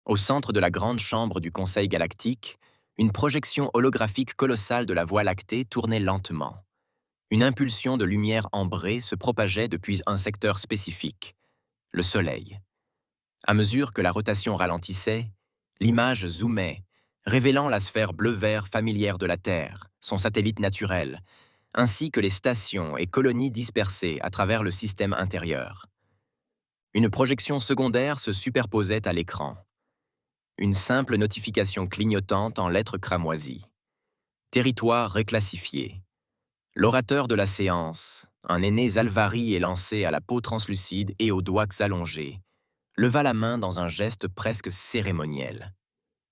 Au centre de la grande chambre du Conseil galactique, une projection holographique colossale de la Voie lactée tournait lentement. Une impulsion de lumière ambrée se propageait depuis un secteur spécifique, le Soleil. À mesure que la rotation ralentissait, l'image zoomait, révélant la sphère bleu-vert familière de la Terre, son satellite naturel, ainsi que les stations et colonies dispersées à travers le système intérieur. Une projection secondaire se superposait à l'écran. Une simple notification clignotante en lettres cramoisies. Territoire réclassifié. L'orateur de la séance, un aîné Zalvari élancé à la peau translucide et aux doigts allongés, leva la main dans un geste presque cérémoniel.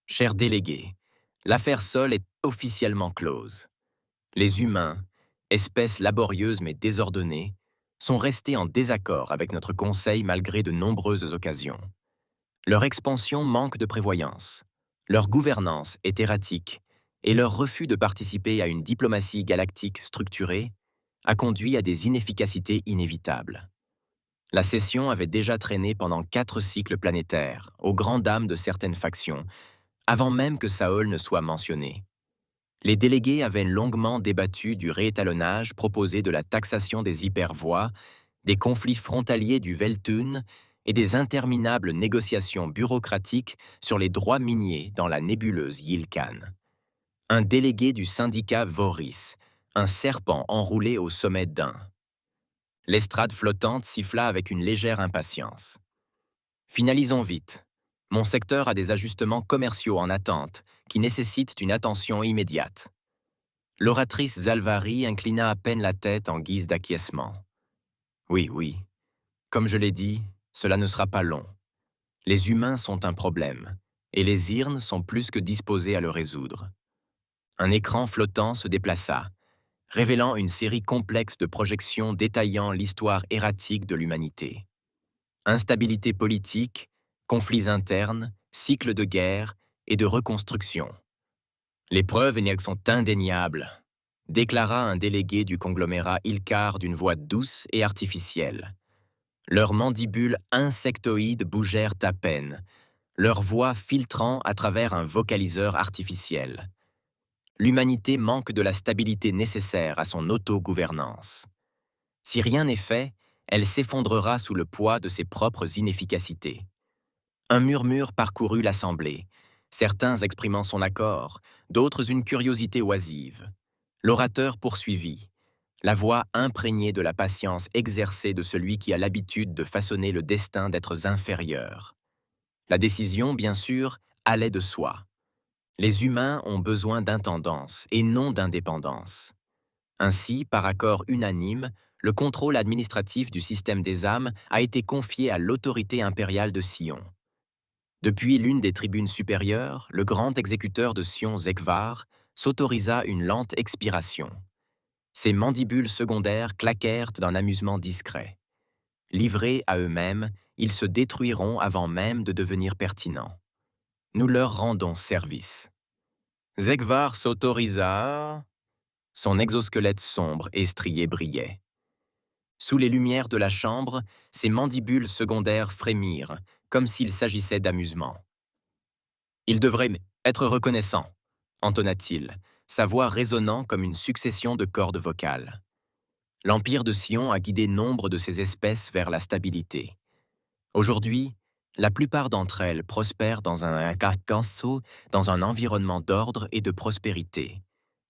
Cher délégué, l'affaire Sol est officiellement close. Les humains, espèces laborieuse mais désordonnée, sont restés en désaccord avec notre conseil malgré de nombreuses occasions. Leur expansion manque de prévoyance, leur gouvernance est erratique, et leur refus de participer à une diplomatie galactique structurée a conduit à des inefficacités inévitables. La session avait déjà traîné pendant 4 cycles planétaires, aux grandes dames de certaines factions, avant même que Saol ne soit mentionné. Les délégués avaient longuement débattu du réétalonnage proposé de la taxation des hypervoies, des conflits frontaliers du Veltun et des interminables négociations bureaucratiques sur les droits miniers dans la nébuleuse Yilkan. Un délégué du syndicat Voris, un serpent enroulé au sommet d'un. L'estrade flottante siffla avec une légère impatience. Finalisons vite. Mon secteur a des ajustements commerciaux en attente qui nécessitent une attention immédiate. L'oratrice Zalvari inclina à peine la tête en guise d'acquiescement. Oui, oui. Comme je l'ai dit, cela ne sera pas long. Les humains sont un problème, et les Irnes sont plus que disposés à le résoudre. Un écran flottant se déplaça, révélant une série complexe de projections détaillant l'histoire erratique de l'humanité. Instabilité politique, conflits internes, cycles de guerre et de reconstruction. Les preuves sont indéniables, déclara un délégué du conglomérat Ilkar d'une voix douce et artificielle. Leurs mandibules insectoïdes bougèrent à peine, leur voix filtrant à travers un vocaliseur artificiel. L'humanité manque de la stabilité nécessaire à son autogouvernance. Si rien n'est fait, elle s'effondrera sous le poids de ses propres inefficacités. Un murmure parcourut l'assemblée, certains exprimant son accord, d'autres une curiosité oisive. L'orateur poursuivit, la voix imprégnée de la patience exercée de celui qui a l'habitude de façonner le destin d'êtres inférieurs. La décision, bien sûr, allait de soi. Les humains ont besoin d'intendance et non d'indépendance. Ainsi, par accord unanime, le contrôle administratif du système des âmes a été confié à l'autorité impériale de Sion. Depuis l'une des tribunes supérieures, le grand exécuteur de Sion, Zegvar, s'autorisa une lente expiration. Ses mandibules secondaires claquèrent d'un amusement discret. Livrés à eux-mêmes, ils se détruiront avant même de devenir pertinents. Nous leur rendons service. Zegvar s'autorisa. Son exosquelette sombre et strié brillait. Sous les lumières de la chambre, ses mandibules secondaires frémirent, comme s'il s'agissait d'amusement. Il devrait être reconnaissant, entonna-t-il, sa voix résonnant comme une succession de cordes vocales. L'Empire de Sion a guidé nombre de ces espèces vers la stabilité. Aujourd'hui, la plupart d'entre elles prospèrent dans dans un environnement d'ordre et de prospérité,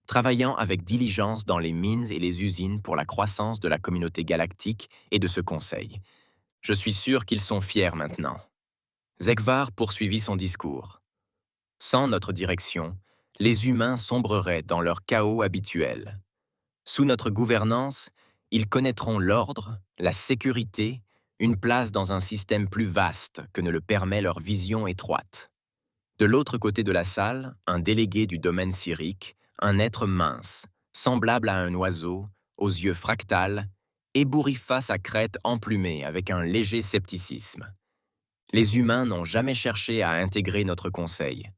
travaillant avec diligence dans les mines et les usines pour la croissance de la communauté galactique et de ce conseil. Je suis sûr qu'ils sont fiers maintenant. Zegvar poursuivit son discours. Sans notre direction, les humains sombreraient dans leur chaos habituel. Sous notre gouvernance, ils connaîtront l'ordre, la sécurité, une place dans un système plus vaste que ne le permet leur vision étroite. De l'autre côté de la salle, un délégué du domaine syrique, un être mince, semblable à un oiseau, aux yeux fractales, ébouriffa sa crête emplumée avec un léger scepticisme. Les humains n'ont jamais cherché à intégrer notre conseil.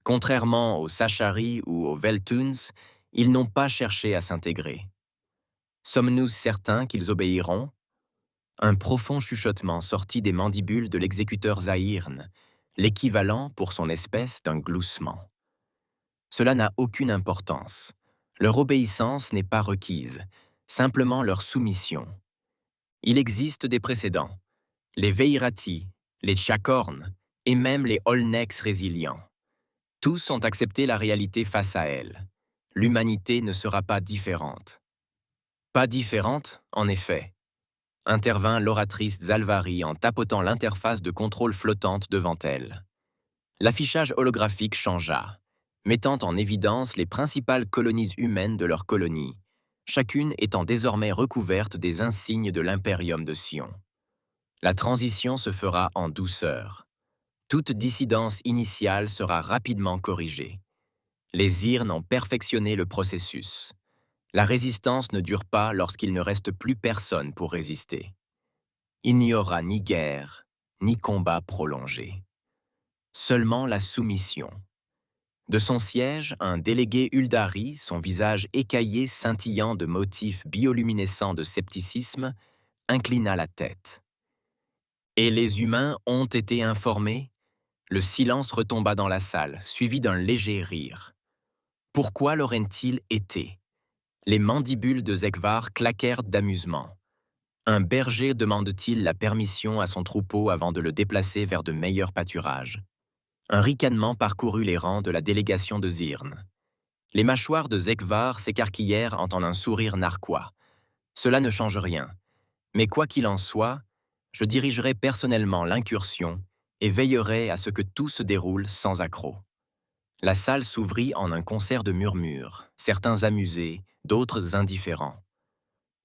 Contrairement aux Sachari ou aux Veltuns, ils n'ont pas cherché à s'intégrer. Sommes-nous certains qu'ils obéiront? Un profond chuchotement sortit des mandibules de l'exécuteur Zahirn, l'équivalent pour son espèce d'un gloussement. Cela n'a aucune importance. Leur obéissance n'est pas requise, simplement leur soumission. Il existe des précédents. Les Veirati, les Chacornes et même les Olnex résilients. Tous ont accepté la réalité face à elle. L'humanité ne sera pas différente. Pas différente, en effet, intervint l'oratrice Zalvari en tapotant l'interface de contrôle flottante devant elle. L'affichage holographique changea, mettant en évidence les principales colonies humaines de leur colonie, chacune étant désormais recouverte des insignes de l'impérium de Sion. La transition se fera en douceur. Toute dissidence initiale sera rapidement corrigée. Les Irnes ont perfectionné le processus. La résistance ne dure pas lorsqu'il ne reste plus personne pour résister. Il n'y aura ni guerre, ni combat prolongé. Seulement la soumission. De son siège, un délégué Uldari, son visage écaillé scintillant de motifs bioluminescents de scepticisme, inclina la tête. Et les humains ont été informés? Le silence retomba dans la salle, suivi d'un léger rire. Pourquoi l'auraient-ils été? Les mandibules de Zegvar claquèrent d'amusement. Un berger demande-t-il la permission à son troupeau avant de le déplacer vers de meilleurs pâturages? Un ricanement parcourut les rangs de la délégation de Zirn. Les mâchoires de Zegvar s'écarquillèrent en un sourire narquois. Cela ne change rien. Mais quoi qu'il en soit, je dirigerai personnellement l'incursion et veillerai à ce que tout se déroule sans accroc. La salle s'ouvrit en un concert de murmures, certains amusés, d'autres indifférents.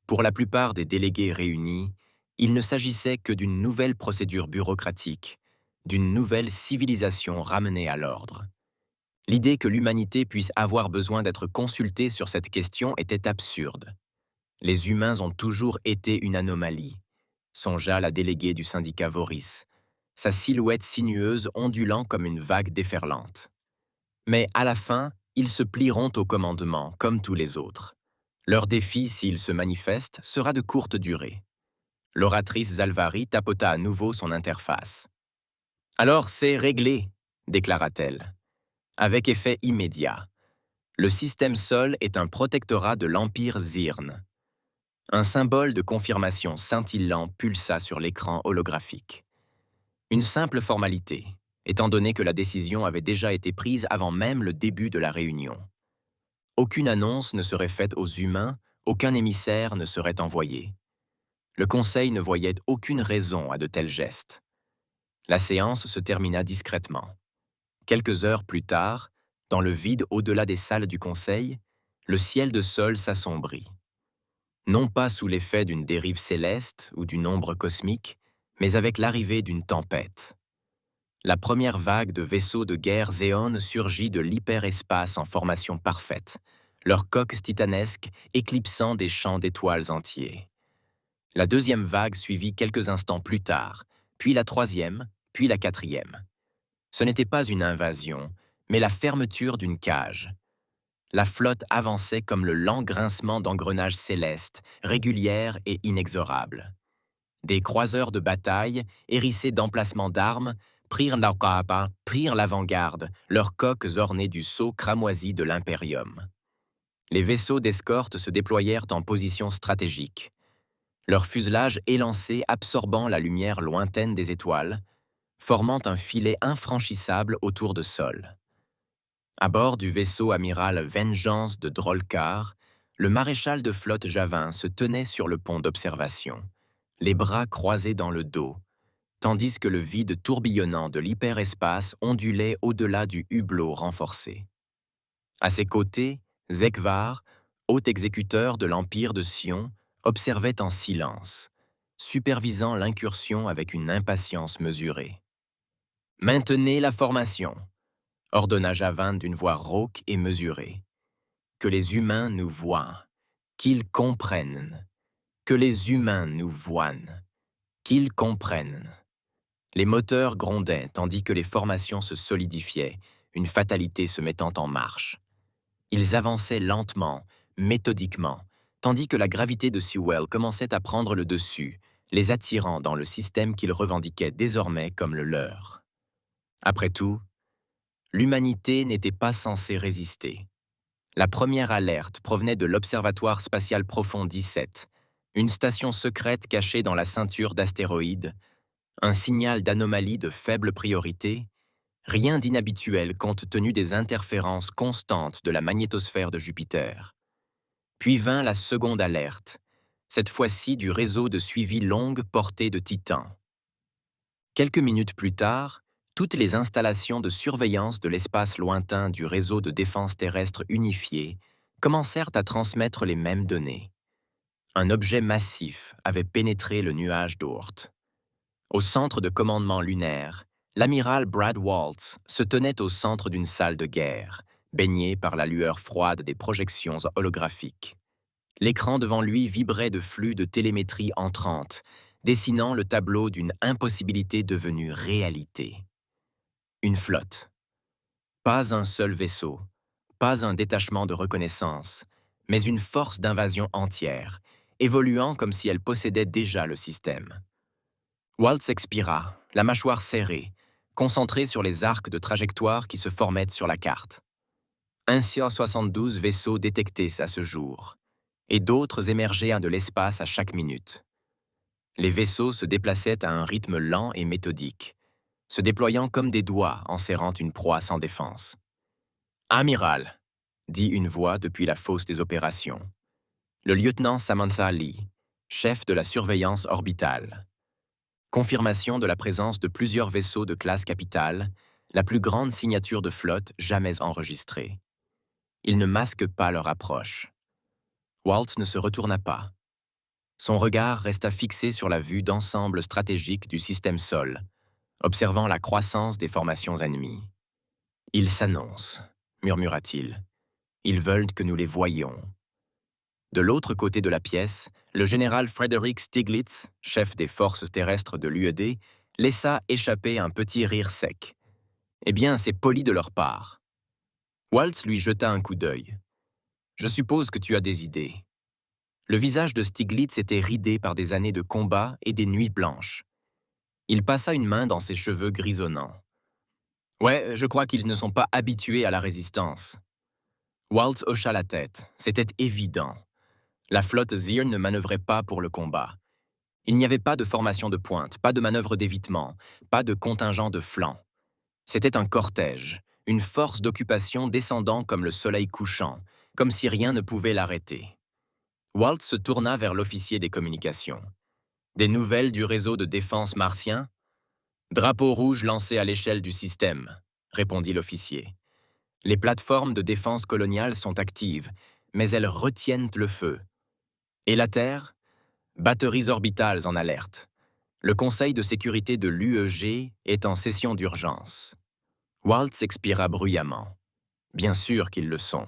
Pour la plupart des délégués réunis, il ne s'agissait que d'une nouvelle procédure bureaucratique, d'une nouvelle civilisation ramenée à l'ordre. L'idée que l'humanité puisse avoir besoin d'être consultée sur cette question était absurde. Les humains ont toujours été une anomalie, songea la déléguée du syndicat Voris, sa silhouette sinueuse ondulant comme une vague déferlante. Mais à la fin, ils se plieront au commandement, comme tous les autres. Leur défi, s'il se manifeste, sera de courte durée. L'oratrice Zalvari tapota à nouveau son interface. « Alors c'est réglé », déclara-t-elle. Avec effet immédiat. Le système Sol est un protectorat de l'Empire Zirn. Un symbole de confirmation scintillant pulsa sur l'écran holographique. Une simple formalité, étant donné que la décision avait déjà été prise avant même le début de la réunion. Aucune annonce ne serait faite aux humains, aucun émissaire ne serait envoyé. Le Conseil ne voyait aucune raison à de tels gestes. La séance se termina discrètement. Quelques heures plus tard, dans le vide au-delà des salles du Conseil, le ciel de Sol s'assombrit. Non pas sous l'effet d'une dérive céleste ou d'une ombre cosmique, mais avec l'arrivée d'une tempête. La première vague de vaisseaux de guerre Zéon surgit de l'hyperespace en formation parfaite, leurs coques titanesques éclipsant des champs d'étoiles entiers. La deuxième vague suivit quelques instants plus tard, puis la troisième, puis la quatrième. Ce n'était pas une invasion, mais la fermeture d'une cage. La flotte avançait comme le lent grincement d'engrenages célestes, régulière et inexorable. Des croiseurs de bataille, hérissés d'emplacements d'armes, prirent l'avant-garde, leurs coques ornées du sceau cramoisi de l'Imperium. Les vaisseaux d'escorte se déployèrent en position stratégique. Leur fuselage élancé absorbant la lumière lointaine des étoiles, formant un filet infranchissable autour de Sol. À bord du vaisseau amiral Vengeance de Drolkar, le maréchal de flotte Javin se tenait sur le pont d'observation, les bras croisés dans le dos, tandis que le vide tourbillonnant de l'hyperespace ondulait au-delà du hublot renforcé. À ses côtés, Zegvar, haut exécuteur de l'Empire de Sion, observait en silence, supervisant l'incursion avec une impatience mesurée. « Maintenez la formation », ordonna Javin d'une voix rauque et mesurée. « Que les humains nous voient, qu'ils comprennent. Que les humains nous voient, qu'ils comprennent. » Les moteurs grondaient tandis que les formations se solidifiaient, une fatalité se mettant en marche. Ils avançaient lentement, méthodiquement, tandis que la gravité de Sewell commençait à prendre le dessus, les attirant dans le système qu'ils revendiquaient désormais comme le leur. Après tout, l'humanité n'était pas censée résister. La première alerte provenait de l'Observatoire spatial profond 17, une station secrète cachée dans la ceinture d'astéroïdes, un signal d'anomalie de faible priorité, rien d'inhabituel compte tenu des interférences constantes de la magnétosphère de Jupiter. Puis vint la seconde alerte, cette fois-ci du réseau de suivi longue portée de Titan. Quelques minutes plus tard, toutes les installations de surveillance de l'espace lointain du réseau de défense terrestre unifié commencèrent à transmettre les mêmes données. Un objet massif avait pénétré le nuage d'Oort. Au centre de commandement lunaire, l'amiral Brad Waltz se tenait au centre d'une salle de guerre, baigné par la lueur froide des projections holographiques. L'écran devant lui vibrait de flux de télémétrie entrante, dessinant le tableau d'une impossibilité devenue réalité. Une flotte. Pas un seul vaisseau, pas un détachement de reconnaissance, mais une force d'invasion entière, évoluant comme si elle possédait déjà le système. Waltz expira, la mâchoire serrée, concentré sur les arcs de trajectoire qui se formaient sur la carte. Ainsi 72 vaisseaux détectés à ce jour, et d'autres émergeaient de l'espace à chaque minute. Les vaisseaux se déplaçaient à un rythme lent et méthodique, se déployant comme des doigts en serrant une proie sans défense. « Amiral !» dit une voix depuis la fosse des opérations. Le lieutenant Samantha Lee, chef de la surveillance orbitale. Confirmation de la présence de plusieurs vaisseaux de classe capitale, la plus grande signature de flotte jamais enregistrée. Ils ne masquent pas leur approche. Waltz ne se retourna pas. Son regard resta fixé sur la vue d'ensemble stratégique du système Sol, observant la croissance des formations ennemies. « Ils s'annoncent », murmura-t-il. « Ils veulent que nous les voyions. » De l'autre côté de la pièce, le général Frederick Stiglitz, chef des forces terrestres de l'UED, laissa échapper un petit rire sec. « Eh bien, c'est poli de leur part. » Waltz lui jeta un coup d'œil. « Je suppose que tu as des idées. » Le visage de Stiglitz était ridé par des années de combat et des nuits blanches. Il passa une main dans ses cheveux grisonnants. « Ouais, je crois qu'ils ne sont pas habitués à la résistance. » Waltz hocha la tête. C'était évident. La flotte Zirn ne manœuvrait pas pour le combat. Il n'y avait pas de formation de pointe, pas de manœuvre d'évitement, pas de contingent de flanc. C'était un cortège, une force d'occupation descendant comme le soleil couchant, comme si rien ne pouvait l'arrêter. Waltz se tourna vers l'officier des communications. « Des nouvelles du réseau de défense martien ?»« Drapeau rouge lancé à l'échelle du système », répondit l'officier. « Les plateformes de défense coloniale sont actives, mais elles retiennent le feu. Et la Terre ? Batteries orbitales en alerte. Le Conseil de sécurité de l'UEG est en session d'urgence. » Waltz expira bruyamment. Bien sûr qu'ils le sont.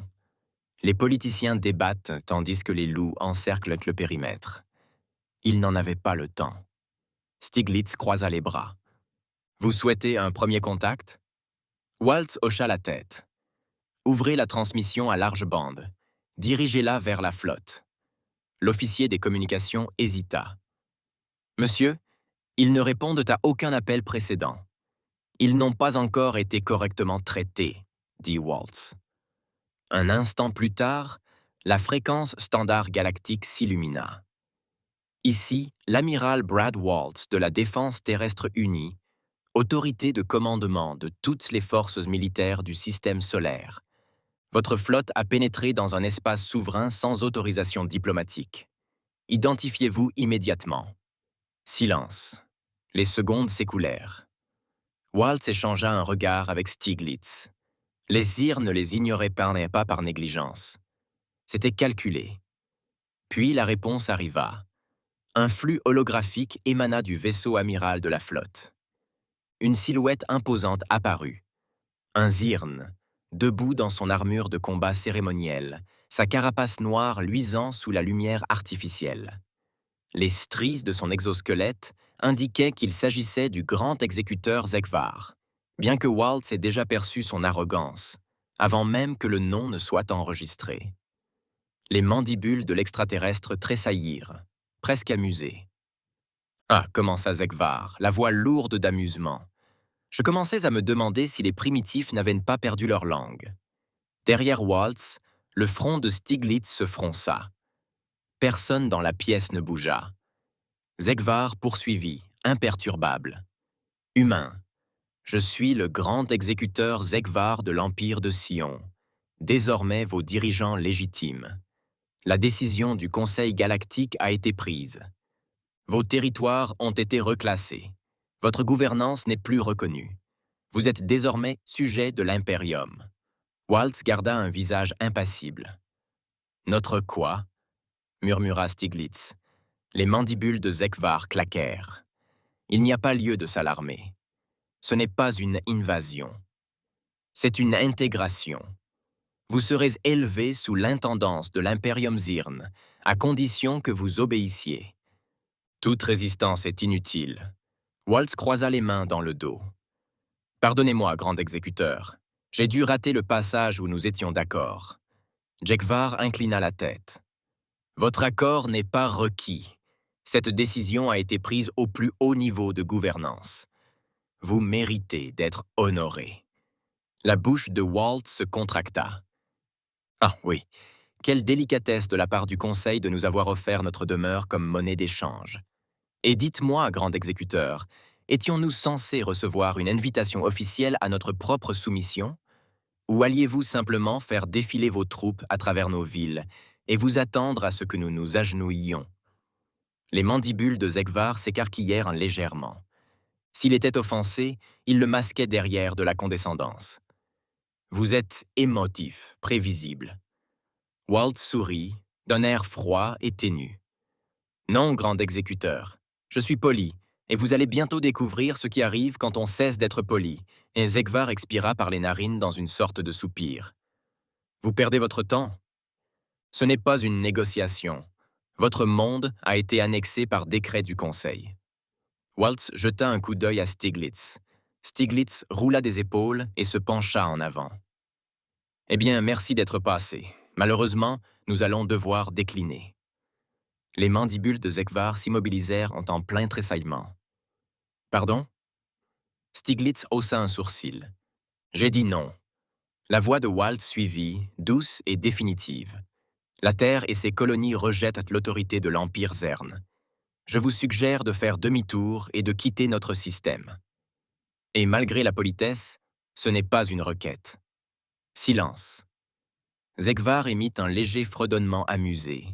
Les politiciens débattent tandis que les loups encerclent le périmètre. Ils n'en avaient pas le temps. Stiglitz croisa les bras. « Vous souhaitez un premier contact ?» Waltz hocha la tête. « Ouvrez la transmission à large bande. Dirigez-la vers la flotte. » L'officier des communications hésita. « Monsieur, ils ne répondent à aucun appel précédent. Ils n'ont pas encore été correctement traités, » dit Waltz. Un instant plus tard, la fréquence standard galactique s'illumina. Ici, l'amiral Brad Waltz de la Défense terrestre unie, autorité de commandement de toutes les forces militaires du système solaire. Votre flotte a pénétré dans un espace souverain sans autorisation diplomatique. Identifiez-vous immédiatement. Silence. Les secondes s'écoulèrent. Waltz échangea un regard avec Stiglitz. Les Zirn ne les ignoraient pas par négligence. C'était calculé. Puis la réponse arriva. Un flux holographique émana du vaisseau amiral de la flotte. Une silhouette imposante apparut. Un Zirn, debout dans son armure de combat cérémonielle, sa carapace noire luisant sous la lumière artificielle. Les stries de son exosquelette indiquaient qu'il s'agissait du grand exécuteur Zegvar, bien que Waltz ait déjà perçu son arrogance, avant même que le nom ne soit enregistré. Les mandibules de l'extraterrestre tressaillirent, presque amusés. « Ah » commença Zegvar, la voix lourde d'amusement. Je commençais à me demander si les primitifs n'avaient pas perdu leur langue. Derrière Waltz, le front de Stiglitz se fronça. Personne dans la pièce ne bougea. Zegvar poursuivit, imperturbable. Humain, je suis le grand exécuteur Zegvar de l'Empire de Sion, désormais vos dirigeants légitimes. La décision du Conseil galactique a été prise. Vos territoires ont été reclassés. Votre gouvernance n'est plus reconnue. Vous êtes désormais sujet de l'Imperium. Waltz garda un visage impassible. Notre quoi? Murmura Stiglitz. Les mandibules de Zegvar claquèrent. Il n'y a pas lieu de s'alarmer. Ce n'est pas une invasion. C'est une intégration. Vous serez élevé sous l'intendance de l'Imperium Zirn, à condition que vous obéissiez. Toute résistance est inutile. Waltz croisa les mains dans le dos. Pardonnez-moi, grand exécuteur. J'ai dû rater le passage où nous étions d'accord. Jekvar inclina la tête. Votre accord n'est pas requis. Cette décision a été prise au plus haut niveau de gouvernance. Vous méritez d'être honoré. La bouche de Walt se contracta. Ah oui, quelle délicatesse de la part du Conseil de nous avoir offert notre demeure comme monnaie d'échange. Et dites-moi, grand exécuteur, étions-nous censés recevoir une invitation officielle à notre propre soumission? Ou alliez-vous simplement faire défiler vos troupes à travers nos villes et vous attendre à ce que nous nous agenouillions? Les mandibules de Zegvar s'écarquillèrent légèrement. S'il était offensé, il le masquait derrière de la condescendance. Vous êtes émotif, prévisible. Walt sourit, d'un air froid et ténu. Non, grand exécuteur, je suis poli, et vous allez bientôt découvrir ce qui arrive quand on cesse d'être poli, et Zegvar expira par les narines dans une sorte de soupir. Vous perdez votre temps? Ce n'est pas une négociation. Votre monde a été annexé par décret du Conseil. Waltz jeta un coup d'œil à Stiglitz. Stiglitz roula des épaules et se pencha en avant. « Eh bien, merci d'être passé. Malheureusement, nous allons devoir décliner. » Les mandibules de Zegvar s'immobilisèrent en plein tressaillement. « Pardon ?» Stiglitz haussa un sourcil. « J'ai dit non. » La voix de Waltz suivit, douce et définitive. « La Terre et ses colonies rejettent l'autorité de l'Empire Zern. Je vous suggère de faire demi-tour et de quitter notre système. » Et malgré la politesse, ce n'est pas une requête. Silence. Zegvar émit un léger fredonnement amusé.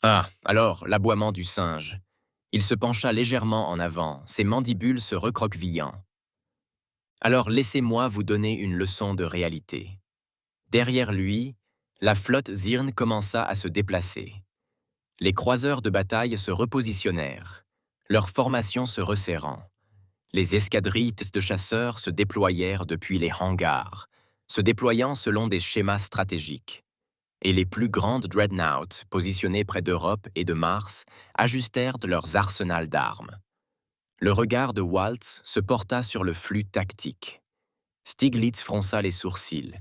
Ah, alors, l'aboiement du singe. Il se pencha légèrement en avant, ses mandibules se recroquevillant. Alors laissez-moi vous donner une leçon de réalité. Derrière lui, la flotte Zirn commença à se déplacer. Les croiseurs de bataille se repositionnèrent, leur formation se resserrant. Les escadrilles de chasseurs se déployèrent depuis les hangars, se déployant selon des schémas stratégiques. Et les plus grandes dreadnoughts, positionnées près d'Europe et de Mars, ajustèrent leurs arsenals d'armes. Le regard de Waltz se porta sur le flux tactique. Stiglitz fronça les sourcils.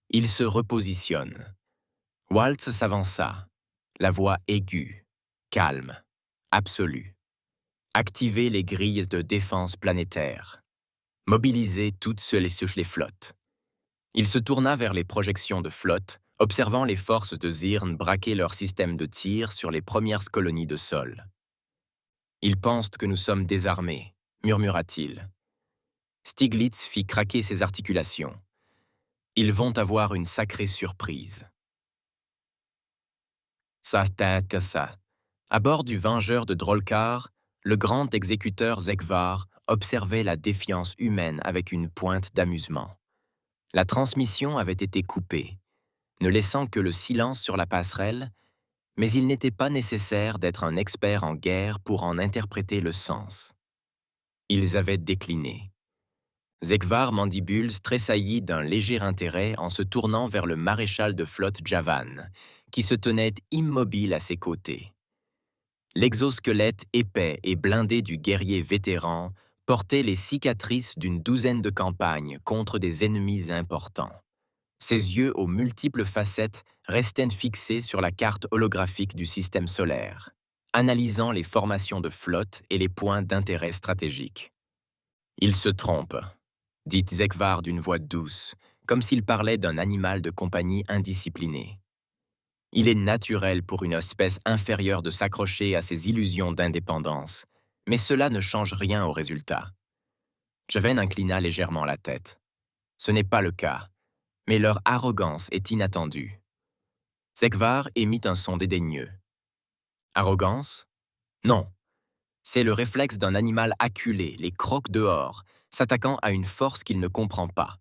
Il se repositionne. Waltz s'avança, la voix aiguë, calme, absolue. Activer les grilles de défense planétaire. Mobiliser toutes les flottes. Il se tourna vers les projections de flotte, observant les forces de Zirn braquer leur système de tir sur les premières colonies de sol. « Ils pensent que nous sommes désarmés, » murmura-t-il. Stiglitz fit craquer ses articulations. « Ils vont avoir une sacrée surprise. » Ça tête que ça. À bord du Vengeur de Drolkar, le grand exécuteur Zegvar observait la défiance humaine avec une pointe d'amusement. La transmission avait été coupée, ne laissant que le silence sur la passerelle, mais il n'était pas nécessaire d'être un expert en guerre pour en interpréter le sens. Ils avaient décliné. Zegvar Mandibules tressaillit d'un léger intérêt en se tournant vers le maréchal de flotte Javan, qui se tenait immobile à ses côtés. L'exosquelette épais et blindé du guerrier vétéran portait les cicatrices d'une douzaine de campagnes contre des ennemis importants. Ses yeux aux multiples facettes restaient fixés sur la carte holographique du système solaire, analysant les formations de flotte et les points d'intérêt stratégique. Il se trompe. dit Zegvar d'une voix douce, comme s'il parlait d'un animal de compagnie indiscipliné. Il est naturel pour une espèce inférieure de s'accrocher à ses illusions d'indépendance, mais cela ne change rien au résultat. Javen inclina légèrement la tête. Ce n'est pas le cas, mais leur arrogance est inattendue. Zegvar émit un son dédaigneux. Arrogance? Non. C'est le réflexe d'un animal acculé, les crocs dehors, s'attaquant à une force qu'il ne comprend pas.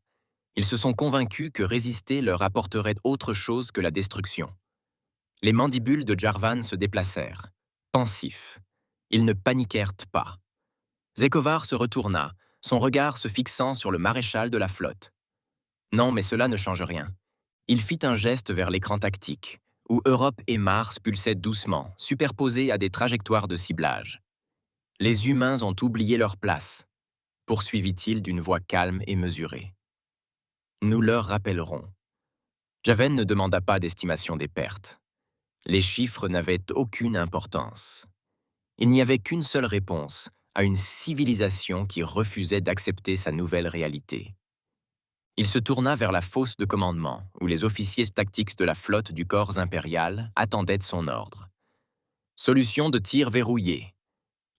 Ils se sont convaincus que résister leur apporterait autre chose que la destruction. Les mandibules de Jarvan se déplacèrent, pensifs. Ils ne paniquèrent pas. Zekovar se retourna, son regard se fixant sur le maréchal de la flotte. Non, mais cela ne change rien. Il fit un geste vers l'écran tactique, où Europe et Mars pulsaient doucement, superposés à des trajectoires de ciblage. Les humains ont oublié leur place, poursuivit-il d'une voix calme et mesurée. Nous leur rappellerons. Javen ne demanda pas d'estimation des pertes. Les chiffres n'avaient aucune importance. Il n'y avait qu'une seule réponse à une civilisation qui refusait d'accepter sa nouvelle réalité. Il se tourna vers la fosse de commandement, où les officiers tactiques de la flotte du corps impérial attendaient son ordre. « Solution de tir verrouillée »,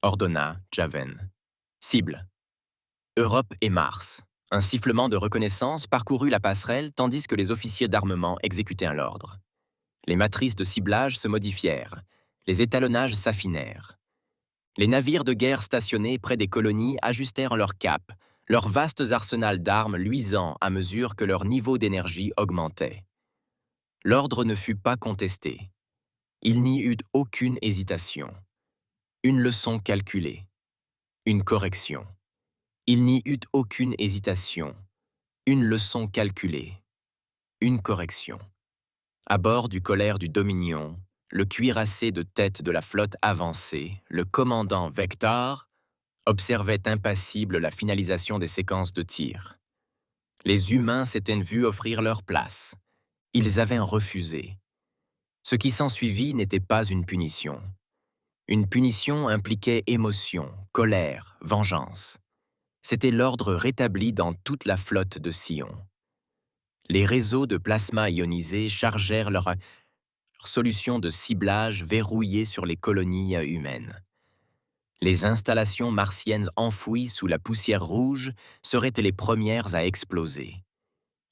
ordonna Javen. « Cible. Europe et Mars. » Un sifflement de reconnaissance parcourut la passerelle tandis que les officiers d'armement exécutaient l'ordre. Les matrices de ciblage se modifièrent, les étalonnages s'affinèrent. Les navires de guerre stationnés près des colonies ajustèrent leurs capes, leurs vastes arsenals d'armes luisant à mesure que leur niveau d'énergie augmentait. L'ordre ne fut pas contesté. Il n'y eut aucune hésitation. Une leçon calculée. Une correction. Il n'y eut aucune hésitation. Une leçon calculée. Une correction. À bord du colère du Dominion, le cuirassé de tête de la flotte avancée, le commandant Vector, observait impassible la finalisation des séquences de tir. Les humains s'étaient vus offrir leur place. Ils avaient refusé. Ce qui s'ensuivit n'était pas une punition. Une punition impliquait émotion, colère, vengeance. C'était l'ordre rétabli dans toute la flotte de Sion. Les réseaux de plasma ionisé chargèrent leur solution de ciblage verrouillée sur les colonies humaines. Les installations martiennes enfouies sous la poussière rouge seraient les premières à exploser.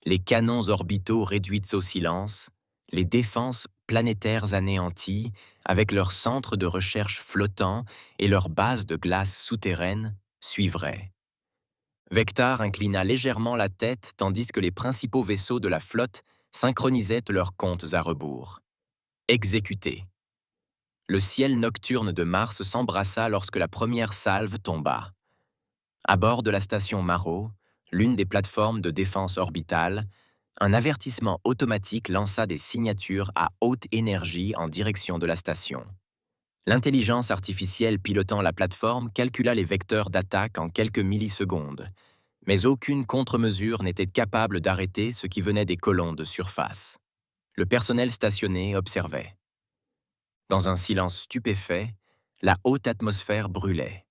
Les canons orbitaux réduits au silence, les défenses planétaires anéanties, avec leurs centres de recherche flottants et leurs bases de glace souterraines, suivraient. Vector inclina légèrement la tête tandis que les principaux vaisseaux de la flotte synchronisaient leurs comptes à rebours. Exécuté. Le ciel nocturne de Mars s'embrassa lorsque la première salve tomba. À bord de la station Maro, l'une des plateformes de défense orbitale, un avertissement automatique lança des signatures à haute énergie en direction de la station. L'intelligence artificielle pilotant la plateforme calcula les vecteurs d'attaque en quelques millisecondes, mais aucune contre-mesure n'était capable d'arrêter ce qui venait des colons de surface. Le personnel stationné observait. Dans un silence stupéfait, la haute atmosphère brûlait.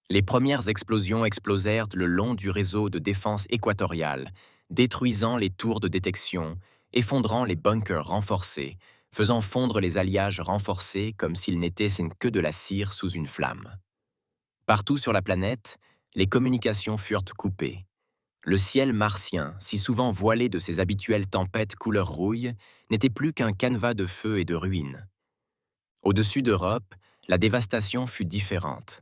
Les premières explosions explosèrent le long du réseau de défense équatoriale, détruisant les tours de détection, effondrant les bunkers renforcés, faisant fondre les alliages renforcés comme s'ils n'étaient que de la cire sous une flamme. Partout sur la planète, les communications furent coupées. Le ciel martien, si souvent voilé de ses habituelles tempêtes couleur rouille, n'était plus qu'un canevas de feu et de ruines. Au-dessus d'Europe, la dévastation fut différente.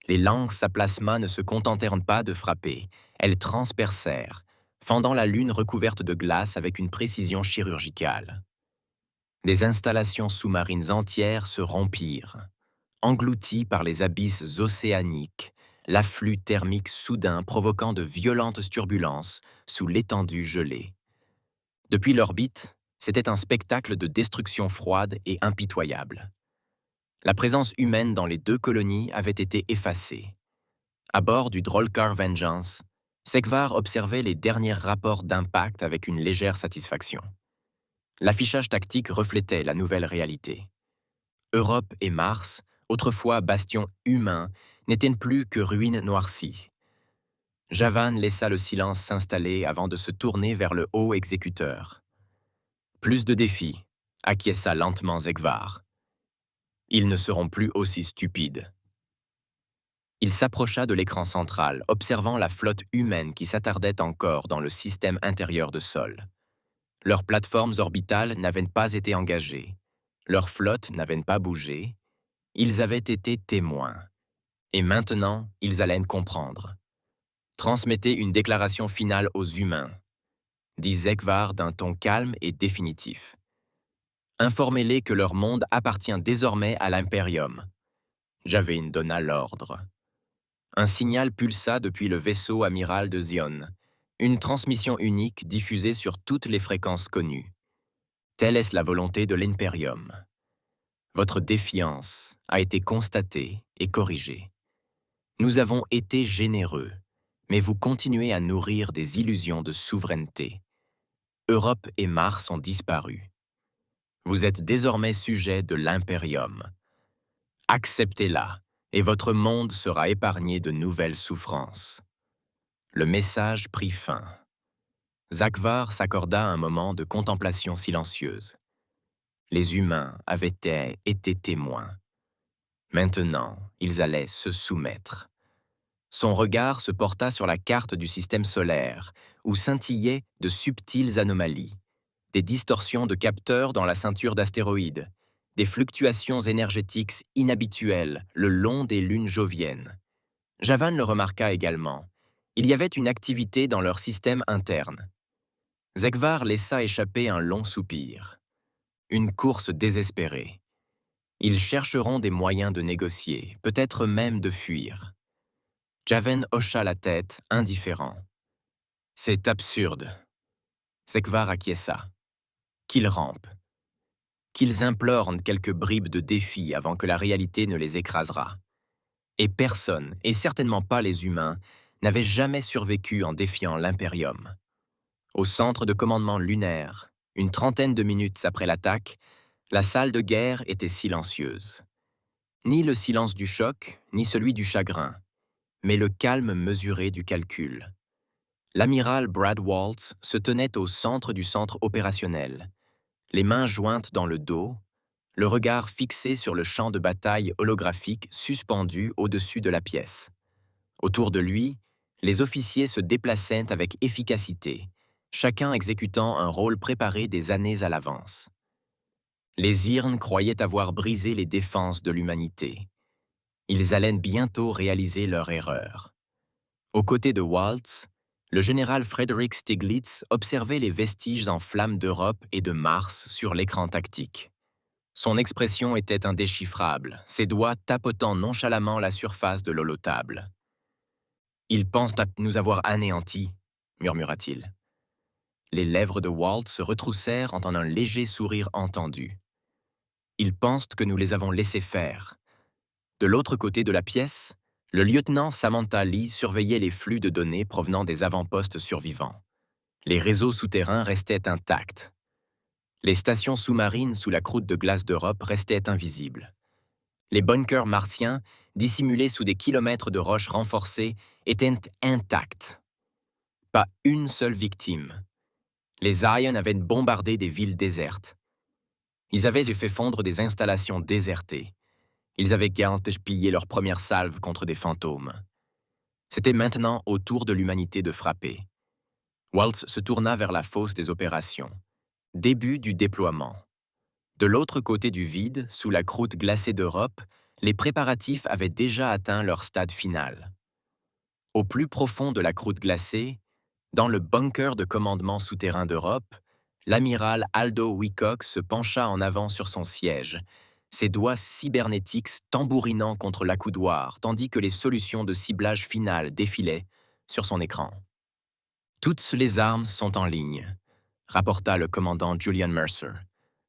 Les lances à plasma ne se contentèrent pas de frapper, elles transpercèrent, fendant la lune recouverte de glace avec une précision chirurgicale. Des installations sous-marines entières se rompirent, englouties par les abysses océaniques, l'afflux thermique soudain provoquant de violentes turbulences sous l'étendue gelée. Depuis l'orbite, c'était un spectacle de destruction froide et impitoyable. La présence humaine dans les deux colonies avait été effacée. À bord du Drollcar Vengeance, Zegvar observait les derniers rapports d'impact avec une légère satisfaction. L'affichage tactique reflétait la nouvelle réalité. Europe et Mars, autrefois bastions humains, n'étaient plus que ruines noircies. Javan laissa le silence s'installer avant de se tourner vers le haut exécuteur. Plus de défis, acquiesça lentement Zegvar. Ils ne seront plus aussi stupides. Il s'approcha de l'écran central, observant la flotte humaine qui s'attardait encore dans le système intérieur de sol. Leurs plateformes orbitales n'avaient pas été engagées. Leur flotte n'avait pas bougé. Ils avaient été témoins. Et maintenant, ils allaient comprendre. Transmettez une déclaration finale aux humains, dit Zegvar d'un ton calme et définitif. Informez-les que leur monde appartient désormais à l'Imperium. Javan donna l'ordre. Un signal pulsa depuis le vaisseau amiral de Zion, une transmission unique diffusée sur toutes les fréquences connues. Telle est la volonté de l'Imperium. Votre défiance a été constatée et corrigée. Nous avons été généreux, mais vous continuez à nourrir des illusions de souveraineté. Europe et Mars ont disparu. Vous êtes désormais sujet de l'Imperium. Acceptez-la, et votre monde sera épargné de nouvelles souffrances. Le message prit fin. Zegvar s'accorda un moment de contemplation silencieuse. Les humains avaient été témoins. Maintenant, ils allaient se soumettre. Son regard se porta sur la carte du système solaire, où scintillaient de subtiles anomalies, des distorsions de capteurs dans la ceinture d'astéroïdes, des fluctuations énergétiques inhabituelles le long des lunes joviennes. Javan le remarqua également. Il y avait une activité dans leur système interne. Zegvar laissa échapper un long soupir. Une course désespérée. Ils chercheront des moyens de négocier, peut-être même de fuir. Javan hocha la tête, indifférent. C'est absurde. Zegvar acquiesça. Qu'ils rampent. Qu'ils implorent quelques bribes de défi avant que la réalité ne les écrasera. Et personne, et certainement pas les humains, n'avait jamais survécu en défiant l'Imperium. Au centre de commandement lunaire, une trentaine de minutes après l'attaque, la salle de guerre était silencieuse. Ni le silence du choc, ni celui du chagrin, mais le calme mesuré du calcul. L'amiral Brad Waltz se tenait au centre du centre opérationnel, les mains jointes dans le dos, le regard fixé sur le champ de bataille holographique suspendu au-dessus de la pièce. Autour de lui, les officiers se déplaçaient avec efficacité, chacun exécutant un rôle préparé des années à l'avance. Les Yrnes croyaient avoir brisé les défenses de l'humanité. Ils allaient bientôt réaliser leur erreur. Aux côtés de Waltz, le général Frederick Stiglitz observait les vestiges en flammes d'Europe et de Mars sur l'écran tactique. Son expression était indéchiffrable, ses doigts tapotant nonchalamment la surface de l'holotable. « Ils pensent à nous avoir anéantis », murmura-t-il. Les lèvres de Waltz se retroussèrent en un léger sourire entendu. « Ils pensent que nous les avons laissés faire. » De l'autre côté de la pièce, le lieutenant Samantha Lee surveillait les flux de données provenant des avant-postes survivants. Les réseaux souterrains restaient intacts. Les stations sous-marines sous la croûte de glace d'Europe restaient invisibles. Les bunkers martiens, dissimulés sous des kilomètres de roches renforcées, étaient intacts. Pas une seule victime. Les Ions avaient bombardé des villes désertes. Ils avaient fait fondre des installations désertées. Ils avaient gaspillé leur première salve contre des fantômes. C'était maintenant au tour de l'humanité de frapper. Waltz se tourna vers la fosse des opérations. Début du déploiement. De l'autre côté du vide, sous la croûte glacée d'Europe, les préparatifs avaient déjà atteint leur stade final. Au plus profond de la croûte glacée, dans le bunker de commandement souterrain d'Europe, l'amiral Aldo Wilcox se pencha en avant sur son siège, ses doigts cybernétiques tambourinant contre l'accoudoir, tandis que les solutions de ciblage finales défilaient sur son écran. « Toutes les armes sont en ligne », rapporta le commandant Julian Mercer,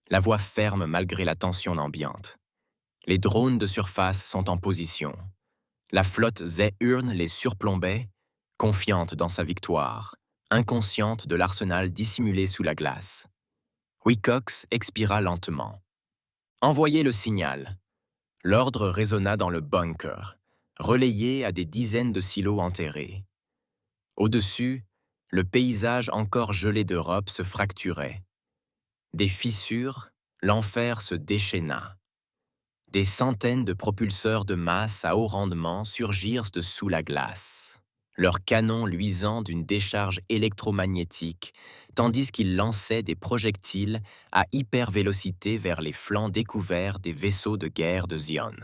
la voix ferme malgré la tension ambiante. Les drones de surface sont en position. La flotte Zé-Urne les surplombait, confiante dans sa victoire, inconsciente de l'arsenal dissimulé sous la glace. Wilcox expira lentement. Envoyez le signal. L'ordre résonna dans le bunker, relayé à des dizaines de silos enterrés. Au-dessus, le paysage encore gelé d'Europe se fracturait. Des fissures, l'enfer se déchaîna. Des centaines de propulseurs de masse à haut rendement surgirent de sous la glace, leurs canons luisant d'une décharge électromagnétique, tandis qu'ils lançaient des projectiles à hypervélocité vers les flancs découverts des vaisseaux de guerre de Zion.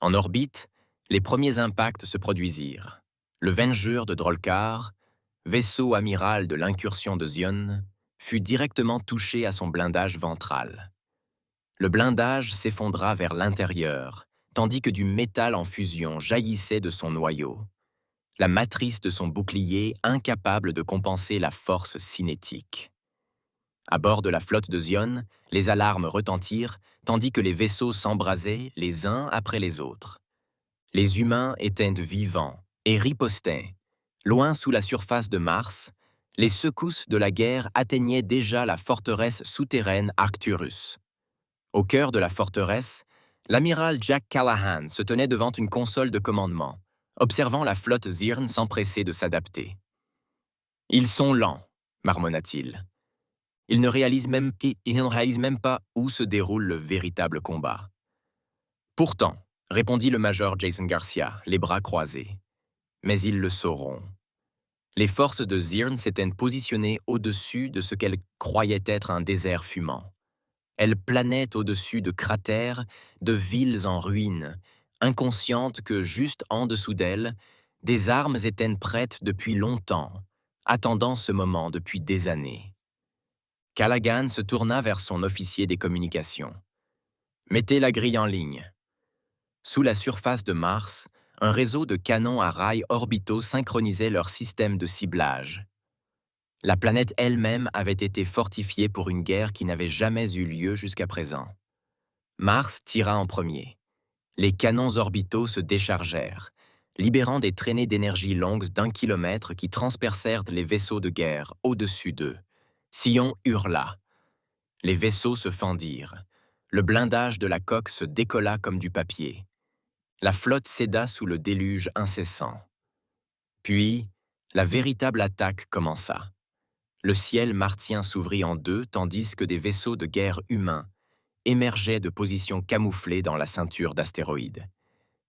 En orbite, les premiers impacts se produisirent. Le Venger de Drolkar, vaisseau amiral de l'incursion de Zion, fut directement touché à son blindage ventral. Le blindage s'effondra vers l'intérieur, tandis que du métal en fusion jaillissait de son noyau. La matrice de son bouclier incapable de compenser la force cinétique. À bord de la flotte de Zion, les alarmes retentirent, tandis que les vaisseaux s'embrasaient les uns après les autres. Les humains étaient vivants et ripostaient. Loin sous la surface de Mars, les secousses de la guerre atteignaient déjà la forteresse souterraine Arcturus. Au cœur de la forteresse, l'amiral Jack Callahan se tenait devant une console de commandement, observant la flotte Zirn s'empresser de s'adapter. « Ils sont lents », marmonna-t-il. « Ils ne réalisent même pas où se déroule le véritable combat. » Pourtant, répondit le major Jason Garcia, les bras croisés. Mais ils le sauront. Les forces de Zirn s'étaient positionnées au-dessus de ce qu'elles croyaient être un désert fumant. Elles planaient au-dessus de cratères, de villes en ruines, inconscientes que, juste en dessous d'elles, des armes étaient prêtes depuis longtemps, attendant ce moment depuis des années. Callaghan se tourna vers son officier des communications. « Mettez la grille en ligne. » Sous la surface de Mars, un réseau de canons à rails orbitaux synchronisait leur système de ciblage. La planète elle-même avait été fortifiée pour une guerre qui n'avait jamais eu lieu jusqu'à présent. Mars tira en premier. Les canons orbitaux se déchargèrent, libérant des traînées d'énergie longues d'1 kilomètre qui transpercèrent les vaisseaux de guerre au-dessus d'eux. Sion hurla. Les vaisseaux se fendirent. Le blindage de la coque se décolla comme du papier. La flotte céda sous le déluge incessant. Puis, la véritable attaque commença. Le ciel martien s'ouvrit en deux tandis que des vaisseaux de guerre humains émergeaient de positions camouflées dans la ceinture d'astéroïdes.